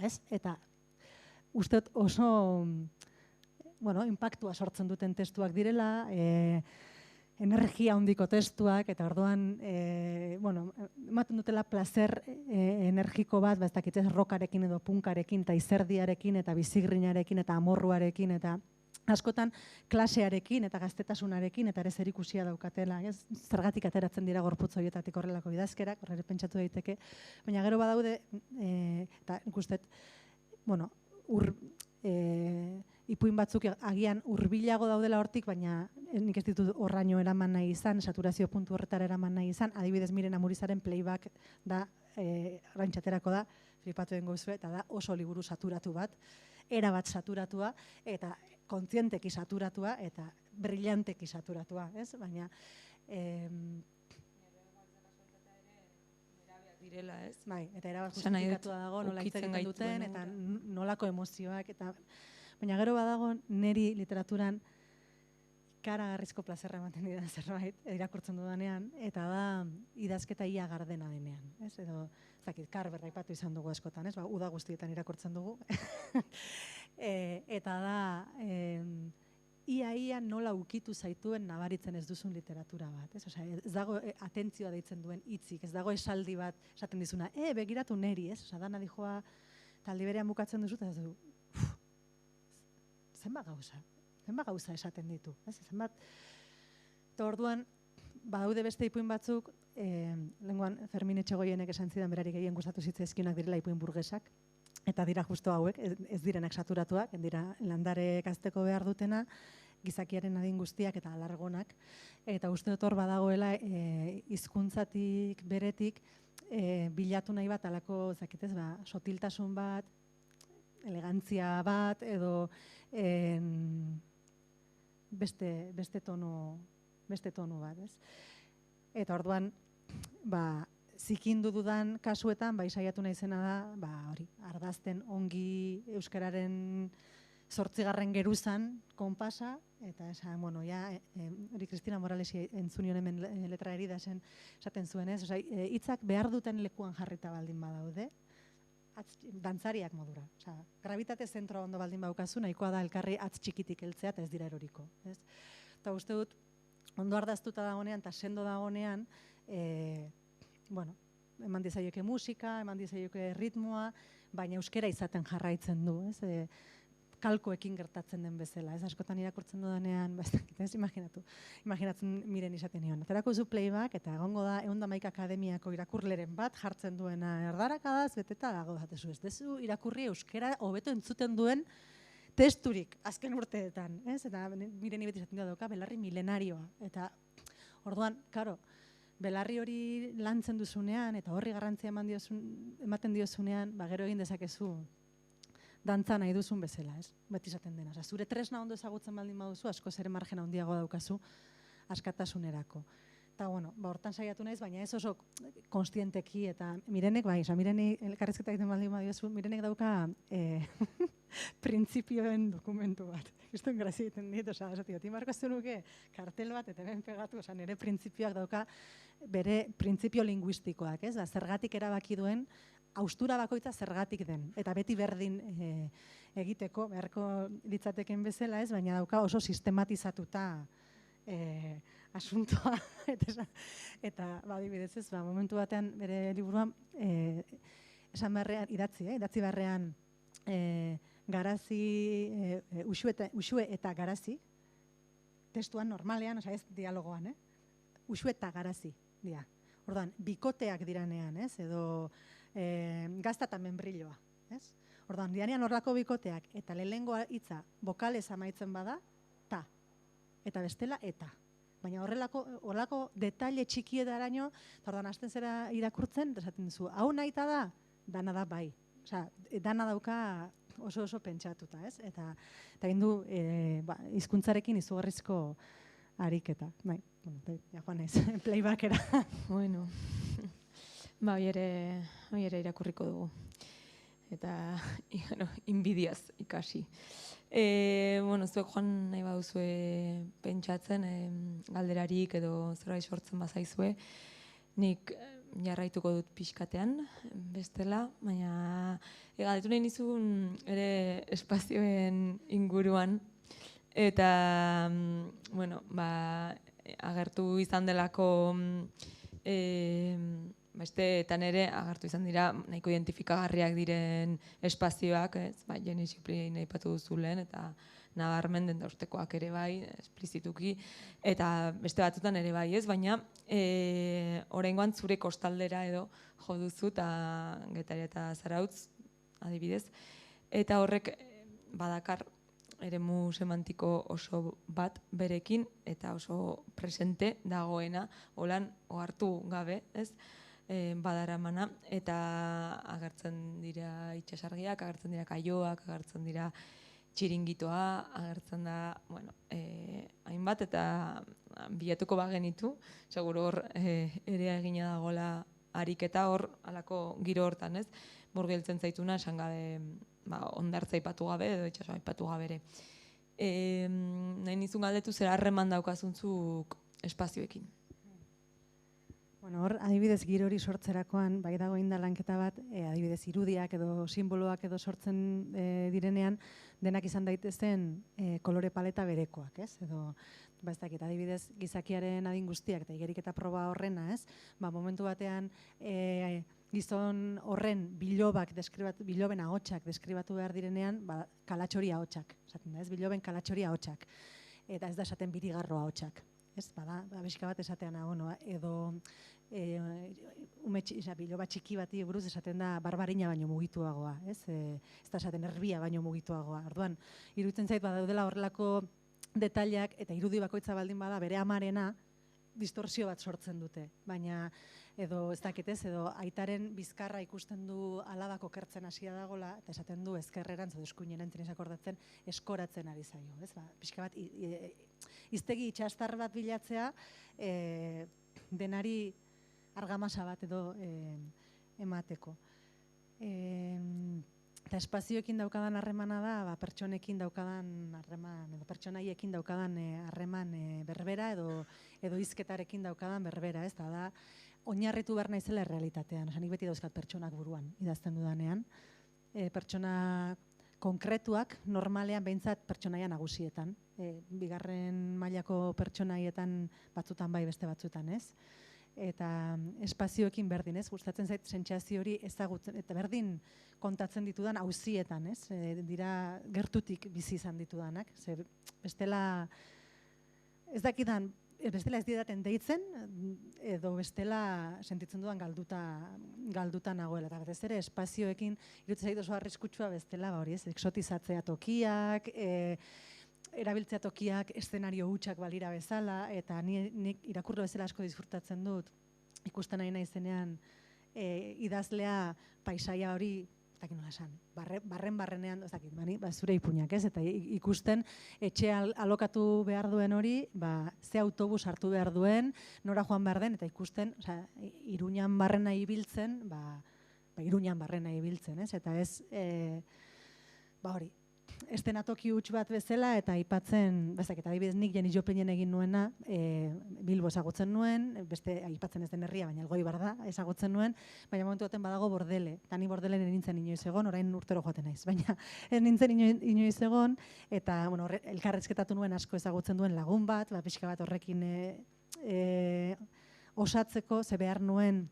ez? Eta uste oso, impactua sortzen duten testuak direla, energia handiko testuak, eta orduan, ematen dutela placer energiko bat, ez dakit ez, rockarekin edo punkarekin, eta izerdiarekin, eta bizigrinarekin, eta amorruarekin, eta askotan klasearekin eta gaztetasunarekin eta ere zerikusia daukatela, ez? Zergatik ateratzen dira gorputz horietatik horrelako idazkerak, horre pentsatu daiteke, baina gero badaude, eta nik uste, ipuin batzuk agian hurbilago daudela hortik, baina nik ez ditut horraino eraman nahi izan, saturazio puntu horretara eraman nahi izan, adibidez Miren Amurizaren Playback da, oraintxaterako da, flipatu dengo zuen, eta da oso liburu saturatu bat, erabat saturatua, eta kontzienteki saturatua eta brillanteki saturatua, ez? Baina direla, ez? Bai, eta erabat justifikatua dago, nola hitz egiten duten, eta nolako emozioak, eta baina gero badago niri literaturan ikaragarrizko plazerra ematen didan zerbait, irakurtzen dudanean, eta da idazketa ia gardena denean, ez? Edo, zakit, Carver aipatu izan dugu askotan, ez? Uda guztietan irakurtzen dugu. Eta da, ia nola ukitu zaituen nabaritzen ez duzun literatura bat, ez? Osea, ez dago atentzioa deitzen duen hitzik, ez dago esaldi bat esaten dizuna, begiratu neri, ez? Osea, dana dijoa, taldi berean bukatzen duzu, eta ez du, zenbat gauza esaten ditu, ez? Zenbat, eta orduan, badaude beste ipuin batzuk, lenguan Fermin Etxegoienek esan zidan berari gehien gustatu zitzaizkionak direla ipuin burgesak, eta dira justo hauek, ez direnak saturatuak, dira landare gazteko behar dutena, gizakiaren adin guztiak eta alargonak, eta uste dut hor badagoela hizkuntzatik beretik bilatu nahi bat alako, zakitez, sotiltasun bat, elegantzia bat, edo beste tono bat, ez? Eta orduan, zikindu dudan kasuetan, bai saiatu naizena da, hori, ardazten ongi euskararen 8. geruzan konpasa, eta esan, bueno, hori Cristina Moralesi entzunion hemen letra herida esaten zuen, ez? Osa, hitzak behar duten lekuan jarrita baldin badaude, dantzariak modura. Osa, gravitate zentroa ondo baldin baukazu, nahikoa da elkarri atz txikitik heltzea eta ez dira eroriko. Ez? Eta uste dut, ondo ardaztuta dagonean eta sendo dagonean, bueno, eman dizaioke musika, eman dizaioke ritmoa, baina euskera izaten jarraitzen du, ez? Kalkoekin gertatzen den bezala, ez? Askotan irakurtzen dudanean, ez imaginatzen miren izaten nion. Aterako zu playback eta egongo da 111 akademiako irakurleren bat jartzen duena erdarakadaz beteta dago datezu, ez dezu irakurri euskera hobeto entzuten duen testurik azken urteetan, ez? Eta miren beti izaten dauka belarri milenarioa. Eta orduan, karo, belarri hori lantzen duzunean eta horri garrantzia ematen diozunean, gero egin dezakezu dantza nahi duzun bezala, ez? Beti izaten dena. Zure tresna ondo ezagutzen baldin baduzu, askoz ere margen handiago daukazu askatasunerako. Eta, bueno, hortan saiatu naiz, baina ez oso konstienteki eta mirenek, mirenek elkarrizketa egiten baldin badiozu, mirenek dauka printzipioen dokumentu bat. Giztuen grazia egiten dit, timarko zenuke kartel bat eta hemen pegatu, nire printzipioak dauka bere printzipio linguistikoak, ez? Zergatik erabaki duen, haustura bakoitza zergatik den, eta beti berdin egiteko, beharko litzateken bezala ez, baina dauka oso sistematizatuta asuntoa. Eta, adibidez ez, momentu batean bere liburuan, esan beharrean, idatzi beharrean, garazi, Uxue eta garazi, testuan normalean, ez dialogoan, Uxue eta garazi, dira. Orduan, bikoteak diranean, ez, edo gazta eta membrilloa, ez? Orduan, dianean horrako bikoteak eta lehenengo hitza bokalez amaitzen bada, ta. Eta bestela, eta. Baina horrelako detaile txikietaraino, eta orduan, hasten zera irakurtzen, esaten duzu, hau nahita da, dana da bai. Osea, dana dauka oso pentsatuta, ez? Eta egin du hizkuntzarekin izugarrizko ariketa. Bai, joan naiz, playbackera. Bueno, hoi ere irakurriko dugu. Eta, inbidiaz ikasi. Zuek joan nahi baduzue pentsatzen, galderarik edo zerbait sortzen bazaizue, nik jarraituko dut pixkatean, bestela, baina galdetu nahi nizun ere espazioen inguruan, eta, agertu izan delako, besteetan ere agertu izan dira nahiko identifikagarriak diren espazioak, Jenny Shipley aipatu duzu lehen, eta nabarmen den dauztekoak ere bai, esplizituki, eta beste batzutan ere bai, ez? Baina oraingoan zure kostaldera edo jo duzu, eta Getaria eta Zarautz, adibidez, eta horrek badakar eremu semantiko oso bat berekin, eta oso presente dagoena, holan ohartu gabe, ez? Badaramana, eta agertzen dira itxasargiak, agertzen dira kaioak, agertzen dira txiringitoa, agertzen da, hainbat, eta bilatuko bagenitu, seguro hor ere egina dagoela ariketa hor, alako giro hortan, ez? Murgiltzen zaituna, esan gabe, ondartza aipatu gabe, edo itxasoa aipatu gabe ere. Nahi nizun galdetu zer harreman daukazuntzuk espazioekin. Hor, adibidez, giro hori sortzerakoan, bai dago indalanketa bat, adibidez, irudiak edo simboloak edo sortzen direnean, denak izan daitezen kolore paleta berekoak, ez? Edo, ez dakit, adibidez, gizakiaren adin guztiak eta igeriketa proba horrena, ez? Momentu batean, gizon horren biloben ahotsak deskribatu behar direnean, kalatxori ahotsak, esaten da, ez? Biloben kalatxori ahotsak. Eta ez da esaten birigarro ahotsak. Ez, abeska bat esatean edo biloba txiki bati buruz esaten da barbarina baino mugituagoa, ez da esaten erbia baino mugituagoa. Orduan, iruditzen zait badaudela horrelako detaileak eta irudi bakoitza baldin bada bere amarena distorsio bat sortzen dute. Baina, edo ez dakitez, edo aitaren bizkarra ikusten du alabako kertzen hasia dagola, eta esaten du ezkerrerantz edo eskuinerantz akordatzen eskoratzen ari zaio. Pixka bat, iztegi itxastar bat bilatzea denari argamasa bat edo emateko. Eta espazioekin daukadan harremana da, pertsonekin daukadan harreman, edo pertsonaiekin daukadan harreman berbera, edo hizketarekin daukadan berbera, ez da, oinarritu behar naizela errealitatean. Nik beti dauzkat pertsonak buruan idazten dudanean. Pertsona konkretuak normalean behintzat pertsonaia nagusietan. Bigarren mailako pertsonaietan batzutan bai, beste batzutan, ez? Eta espazioekin berdin, ez? Gustatzen zait sentsazio hori ezagutzen, eta berdin kontatzen ditudan auzietan, ez? Dira gertutik bizi izan ditudanak. Bestela ez dakidan, bestela ez didaten deitzen, edo bestela sentitzen dudan galduta nagoela. Eta batez ere espazioekin iruditzen zait oso arriskutsua bestela, hori ez, exotizatzea tokiak, erabiltzea tokiak eszenario hutsak balira bezala, eta nik irakurle bezala asko disfrutatzen dut, ikusten nahi naizenean idazlea paisaia hori, ez dakit nola esan, barrenean, ez dakit, zure ipuinak, ez? Eta ikusten etxea alokatu behar duen hori, ze autobus hartu behar duen, nora joan behar den, eta ikusten, Iruñan barrena ibiltzen, Iruñan barrena ibiltzen, ez? Eta ez, hori, estenatoki huts bat bezala, eta aipatzen, eta adibidez nik Janis Joplinen egin nuena, Bilbo ezagutzen nuen, beste aipatzen ez den herria, baina Elgoi bar da, ezagutzen nuen, baina momentu baten badago Bordele, eta ni Bordelen nintzen inoiz egon, orain urtero joaten naiz, baina ez nintzen inoiz egon, eta elkarrezketatu nuen asko ezagutzen duen lagun bat, pixka bat horrekin osatzeko, ze behar nuen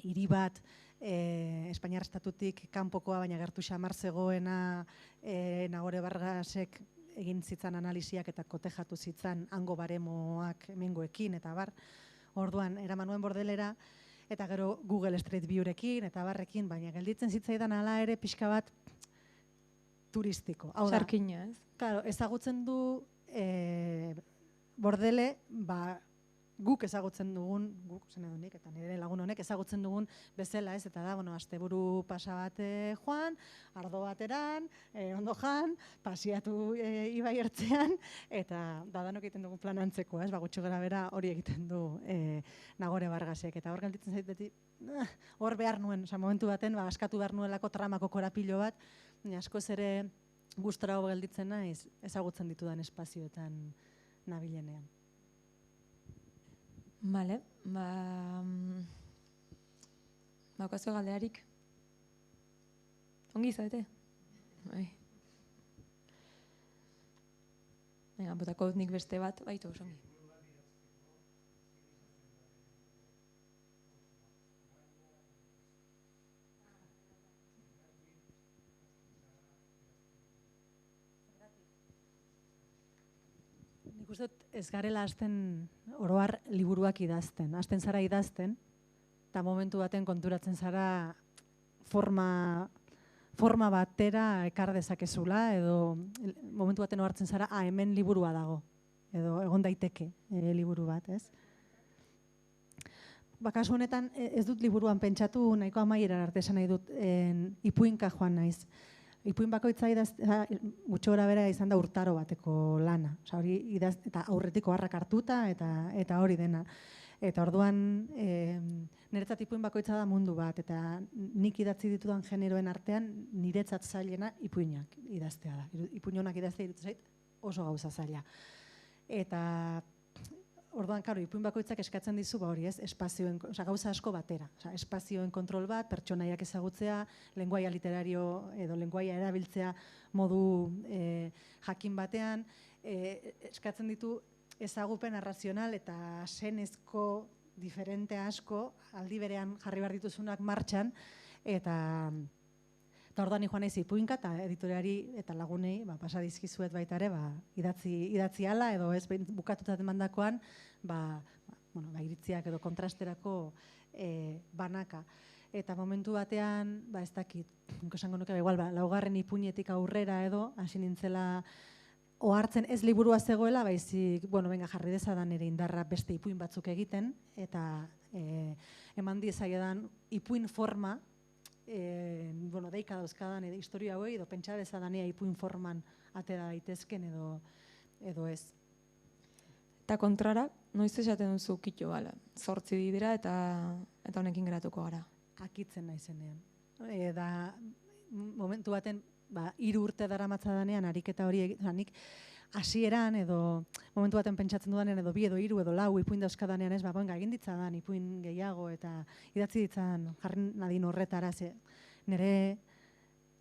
hiri bat, Espainiar estatutik kanpokoa, baina gertu xamar zegoena, Nagore Vargasek egin zitzan analisiak eta kotejatu zitzan hango baremoak hemengoekin, eta bar, orduan eraman nuen Bordelera, eta gero Google Street Viewrekin, eta barrekin, baina gelditzen zitzaidan hala ere pixka bat turistiko. Sarkina, ez? Claro, ezagutzen du Bordele, guk ezagutzen dugun, guk zen edo nik, eta nire lagun honek ezagutzen dugun bezala, ez? Eta da, asteburu pasa bat joan, ardo bateran, ondo jan, pasiatu ibai ertzean, eta danok egiten dugun plan antzeko, ez? Gutxo gara bera hori egiten du Nagore Vargasek, eta hor gelditzen zait beti, hor behar nuen, momentu baten, askatu behar nuelako tramako korapilo bat, askoz ere gustora gelditzen naiz, ezagutzen ditudan espazioetan nabilenean. Bale, baukazue galdearik? Ongi zaite? Bai. Botako nik beste bat, baitu osongi. Nik uste dut ez garela hasten oroar liburuak idazten. Hasten zara idazten, eta momentu baten konturatzen zara forma batera ekar dezakezula, edo momentu baten ohartzen zara, hemen liburua dago, edo egon daiteke liburu bat, ez? Kasu honetan ez dut liburuan pentsatu, nahiko amaieran arte esan nahi dut, ipuinka joan naiz. Ipuin bakoitza gutxo gora bera izan da urtaro bateko lana. Hori eta aurretiko harrak hartuta eta hori dena. Eta orduan niretzat ipuin bakoitza da mundu bat, eta nik idatzi ditudan generoen artean niretzat zailena ipuinak idaztea da. Ipuin honak idaztea iruditzen zait oso gauza zaila. Eta orduan, karo, ipuin bakoitzak eskatzen dizu, hori ez, espazioen, gauza asko batera. Espazioen kontrol bat, pertsonaiak ezagutzea, lenguaia literario edo lenguaia erabiltzea modu jakin batean, eskatzen ditu ezagupen arrazional eta senezko diferente asko, aldi berean jarri behar dituzunak martxan, eta orduan joan naiz ipuinka, eta editoriari eta lagunei pasa dizkizuet baita ere, idatzi ala, edo ez bukatutat emandakoan, iritziak edo kontrasterako banaka. Eta momentu batean, ez dakit, esango nuke, laugarren ipuinetik aurrera edo, hasi nintzela ohartzen ez liburua zegoela, baizik, jarri dezadan ere indarra beste ipuin batzuk egiten, eta eman diezaiedan ipuin forma, deika dauzkadan edo historia hoi, edo pentsa dezadanea ipuin forman atera daitezken edo ez. Eta kontrara, noiz esaten duzu kitxo bala. 8 dira eta honekin geratuko gara. Akitzen naizenean. Da momentu baten, 3 urte daramatzadanean ariketa hori nik hasieran edo momentu baten pentsatzen dudanean edo 2 edo 3 edo 4 ipuin dauzkadanean ez, venga, egin ditzadan ipuin gehiago eta idatzi ditzan jarri nadin horretara, ze nire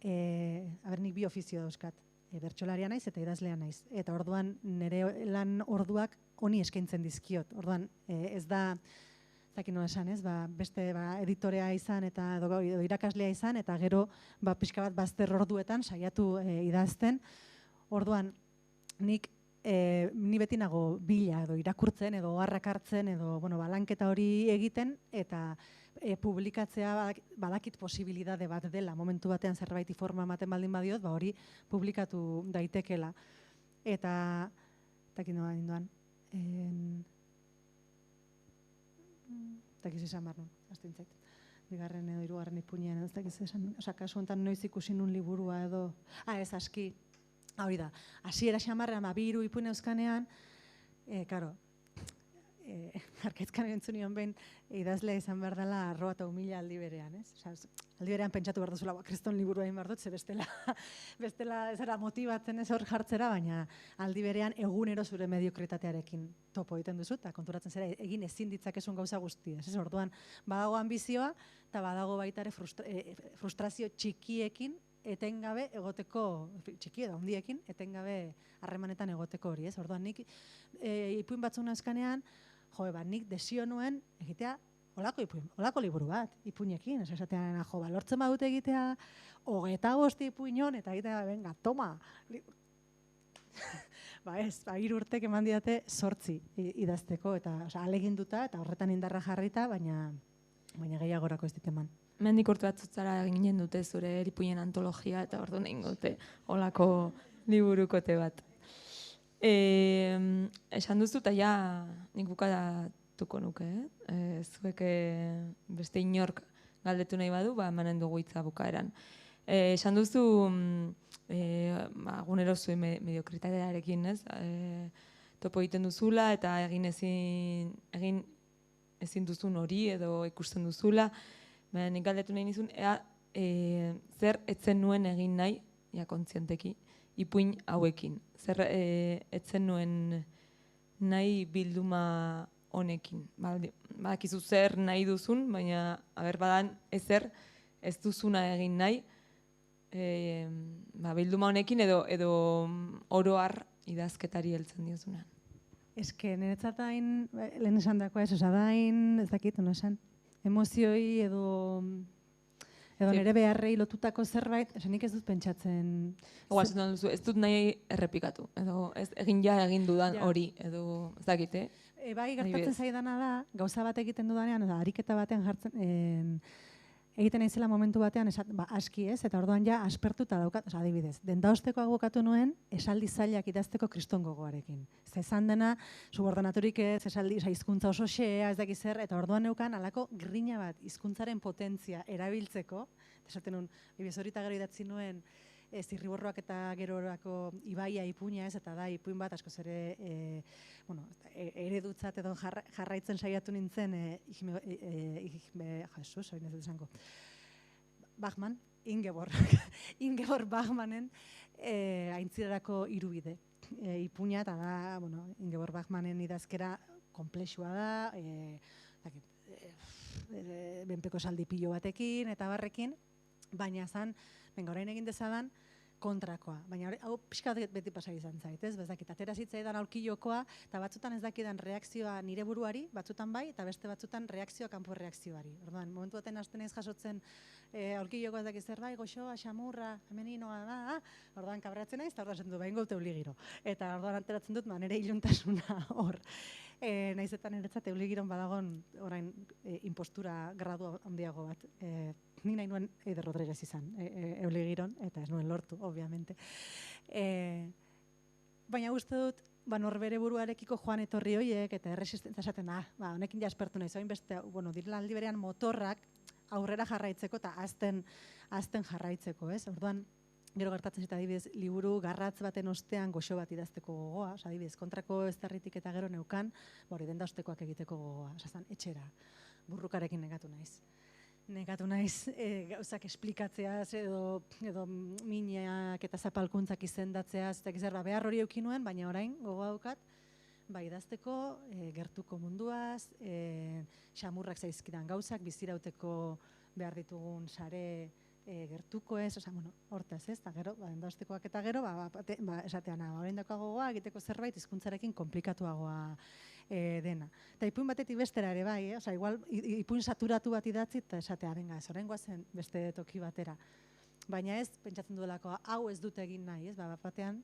nik 2 ofizio dauzkat. Bertsolaria naiz eta idazlea naiz. Eta orduan nire lan orduak honi eskaintzen dizkiot. Orduan ez da, zakin nola esan, ez? Beste editorea izan eta edo irakaslea izan eta gero pixka bat bazter orduetan saiatu idazten. Orduan nik ni beti nago bila edo irakurtzen edo oharrak hartzen edo lanketa hori egiten eta publikatzea badakit posibilitate bat dela momentu batean zerbaiti forma ematen baldin badiot, hori publikatu daitekela. Eta zakin nola ninduan. Takiz esan barru, azten zait. 2. edo 3. ipuinean, ez dakiz esan. Osa, kasu honetan noiz ikusi nun liburua edo... ez aski. Hori da, hasiera xamarrean, 2 3 ipuin euskanean, karo, Arkaitzkan entzun nion behin idazlea izan behar dela arroa eta humila aldi berean, ez? Aldi berean pentsatu behar duzula, kriston liburua egin behar dut, ze bestela ez era motibatzen ez hor jartzera, baina aldi berean egunero zure mediokritatearekin topo egiten duzu, eta konturatzen zera egin ezin ditzakezun gauza guztia. Ez orduan, badago ambizioa, eta badago baita ere frustrazio txikiekin, etengabe egoteko, txiki edo handiekin, etengabe harremanetan egoteko hori, ez? Orduan, nik ipuin batzun azkanean, nik desio nuen egitea holako liburu bat, ipuinekin, esatean, lortzen badute egitea, 25 ipuinon, eta egitea, venga, toma! Ez, 3 urtek eman didate 8 idazteko, eta ahaleginduta, eta horretan indarra jarrita, baina gehiagorako ez dit eman. Mendik urte batzutzara ginen dute zure ipuinen antologia, eta ordu nahi dute holako liburukote bat. Esan duzu, eta ja nik bukatuko nuke, zuek beste inork galdetu nahi badu, emanen dugu hitza bukaeran. Esan duzu, gunero zuen mediokritatearekin, topo egiten duzula, eta egin ezin duzun hori edo ikusten duzula, nik galdetu nahi nizun, zer etzen nuen egin nahi, kontzienteki, ipuin hauekin. Zer etzen nuen nahi bilduma honekin. Badakizu zer nahi duzun, baina badan ezer ez duzuna egin nahi bilduma honekin edo oroar idazketari heltzen diozunan. Eske, niretzat dain, lehen esan dakoa ez, dain, ez dakit, no esan, emozioi edo nire beharrei lotutako zerbait, nik ez dut pentsatzen. Ez dut nahi errepikatu, edo egin dudan hori, edo ez dakite. Bai, gertatzen zaidana da, gauza bat egiten dudanean, ariketa batean jartzen, egiten naizela momentu batean, aski ez, eta orduan ja aspertuta daukat, adibidez, dendaosteko abokatu nuen, esaldi zailak idazteko kriston gogoarekin. Zezan dena, subordinaturik ez, esaldi, hizkuntza oso xea, ez dakiz zer, eta orduan neukan alako grina bat hizkuntzaren potentzia erabiltzeko, esaten nuen, horita gero idatzi nuen, zirriborroak eta gerorako ibaia ipuina ez, eta da ipuin bat askoz ere eredutzat edo jarraitzen saiatu nintzen Jesus, hori ez esango. Bachmann, Ingeborg Bachmannen aintzirarako irubide. Ipuina eta da, Ingeborg Bachmannen idazkera komplexua da, benpeko esaldi pilo batekin eta barrekin, baina zan, orain egin dezadan, kontrakoa. Baina hau pixka beti pasa izan zait, ez? Bezakit, atera zitzaidan aulkilokoa, eta batzutan ez dakidan reakzioa nire buruari, batzutan bai, eta beste batzutan reakzioa kanpo reakzioari. Orduan, momentu baten hasten naiz jasotzen aulkilokoa ez dakiz zer bai, goxoa, xamurra, hemen inoa da, orduan kabratzen naiz, eta orduan zendu, behin gaute euligiro. Eta orduan anteratzen dut, nire iluntasuna hor. Naiz eta niretzat euligiron badagon orain impostura gradu handiago bat. Ni nahi nuen Eider Rodriguez izan, euligiron, eta ez nuen lortu, obviamente. Baina uste dut, norbere buruarekiko joan etorri horiek, eta erresistentza esaten, honekin jaspertu nahi, zoin beste, direla aldi berean motorrak aurrera jarraitzeko eta azten jarraitzeko, ez? Orduan, Gero gertatzen zita adibidez, liburu garratz baten ostean goxo bat idazteko gogoa, adibidez, kontrako eztarritik eta gero neukan, hori denda ostekoak egiteko gogoa, etxera, burrukarekin negatu naiz gauzak esplikatzeaz edo minak eta zapalkuntzak izendatzeaz, eta gizarra behar hori eukin nuen, baina orain gogoa daukat, idazteko gertuko munduaz, xamurrak zaizkidan gauzak, bizirauteko behar ditugun sare gertuko ez, hortaz ez, eta gero, endauztekoak eta gero, esatean, orain gogoa, egiteko zerbait hizkuntzarekin komplikatuagoa dena. Eta ipuin batetik bestera ere bai, igual ipuin saturatu bat idatzi, eta esatea, benga, ez horrengoa zen beste toki batera. Baina ez, pentsatzen duelako, hau ez dut egin nahi, ez, batean,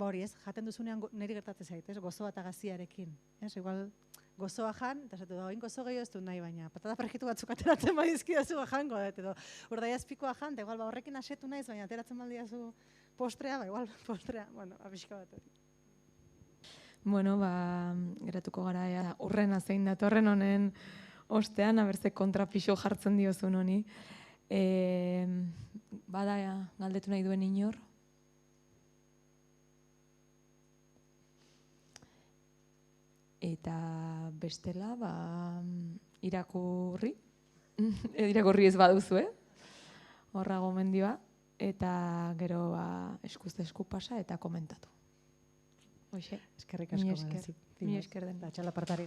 hori ez, jaten duzunean niri gertatzen zait, gozoa eta gaziarekin, igual, gozoa jan, eta esatu da, oin gozo gehiago ez du nahi, baina patata fregitu batzuk ateratzen badizkidazu jango, edo urdai azpikoa jan, eta igual horrekin asetu naiz, baina ateratzen baldiazu postrea, igual postrea, apiska bat hori. Bueno, geratuko gara, urrena zein datorren honen ostean, abertze kontrapixo jartzen diozun honi. Bada, galdetu nahi duen inor? Eta bestela, irakurri ez baduzu, horra gomendioa, eta gero eskuz esku pasa eta komentatu. Hoxe, eskerrik asko. Mi esker den. Txalapartari.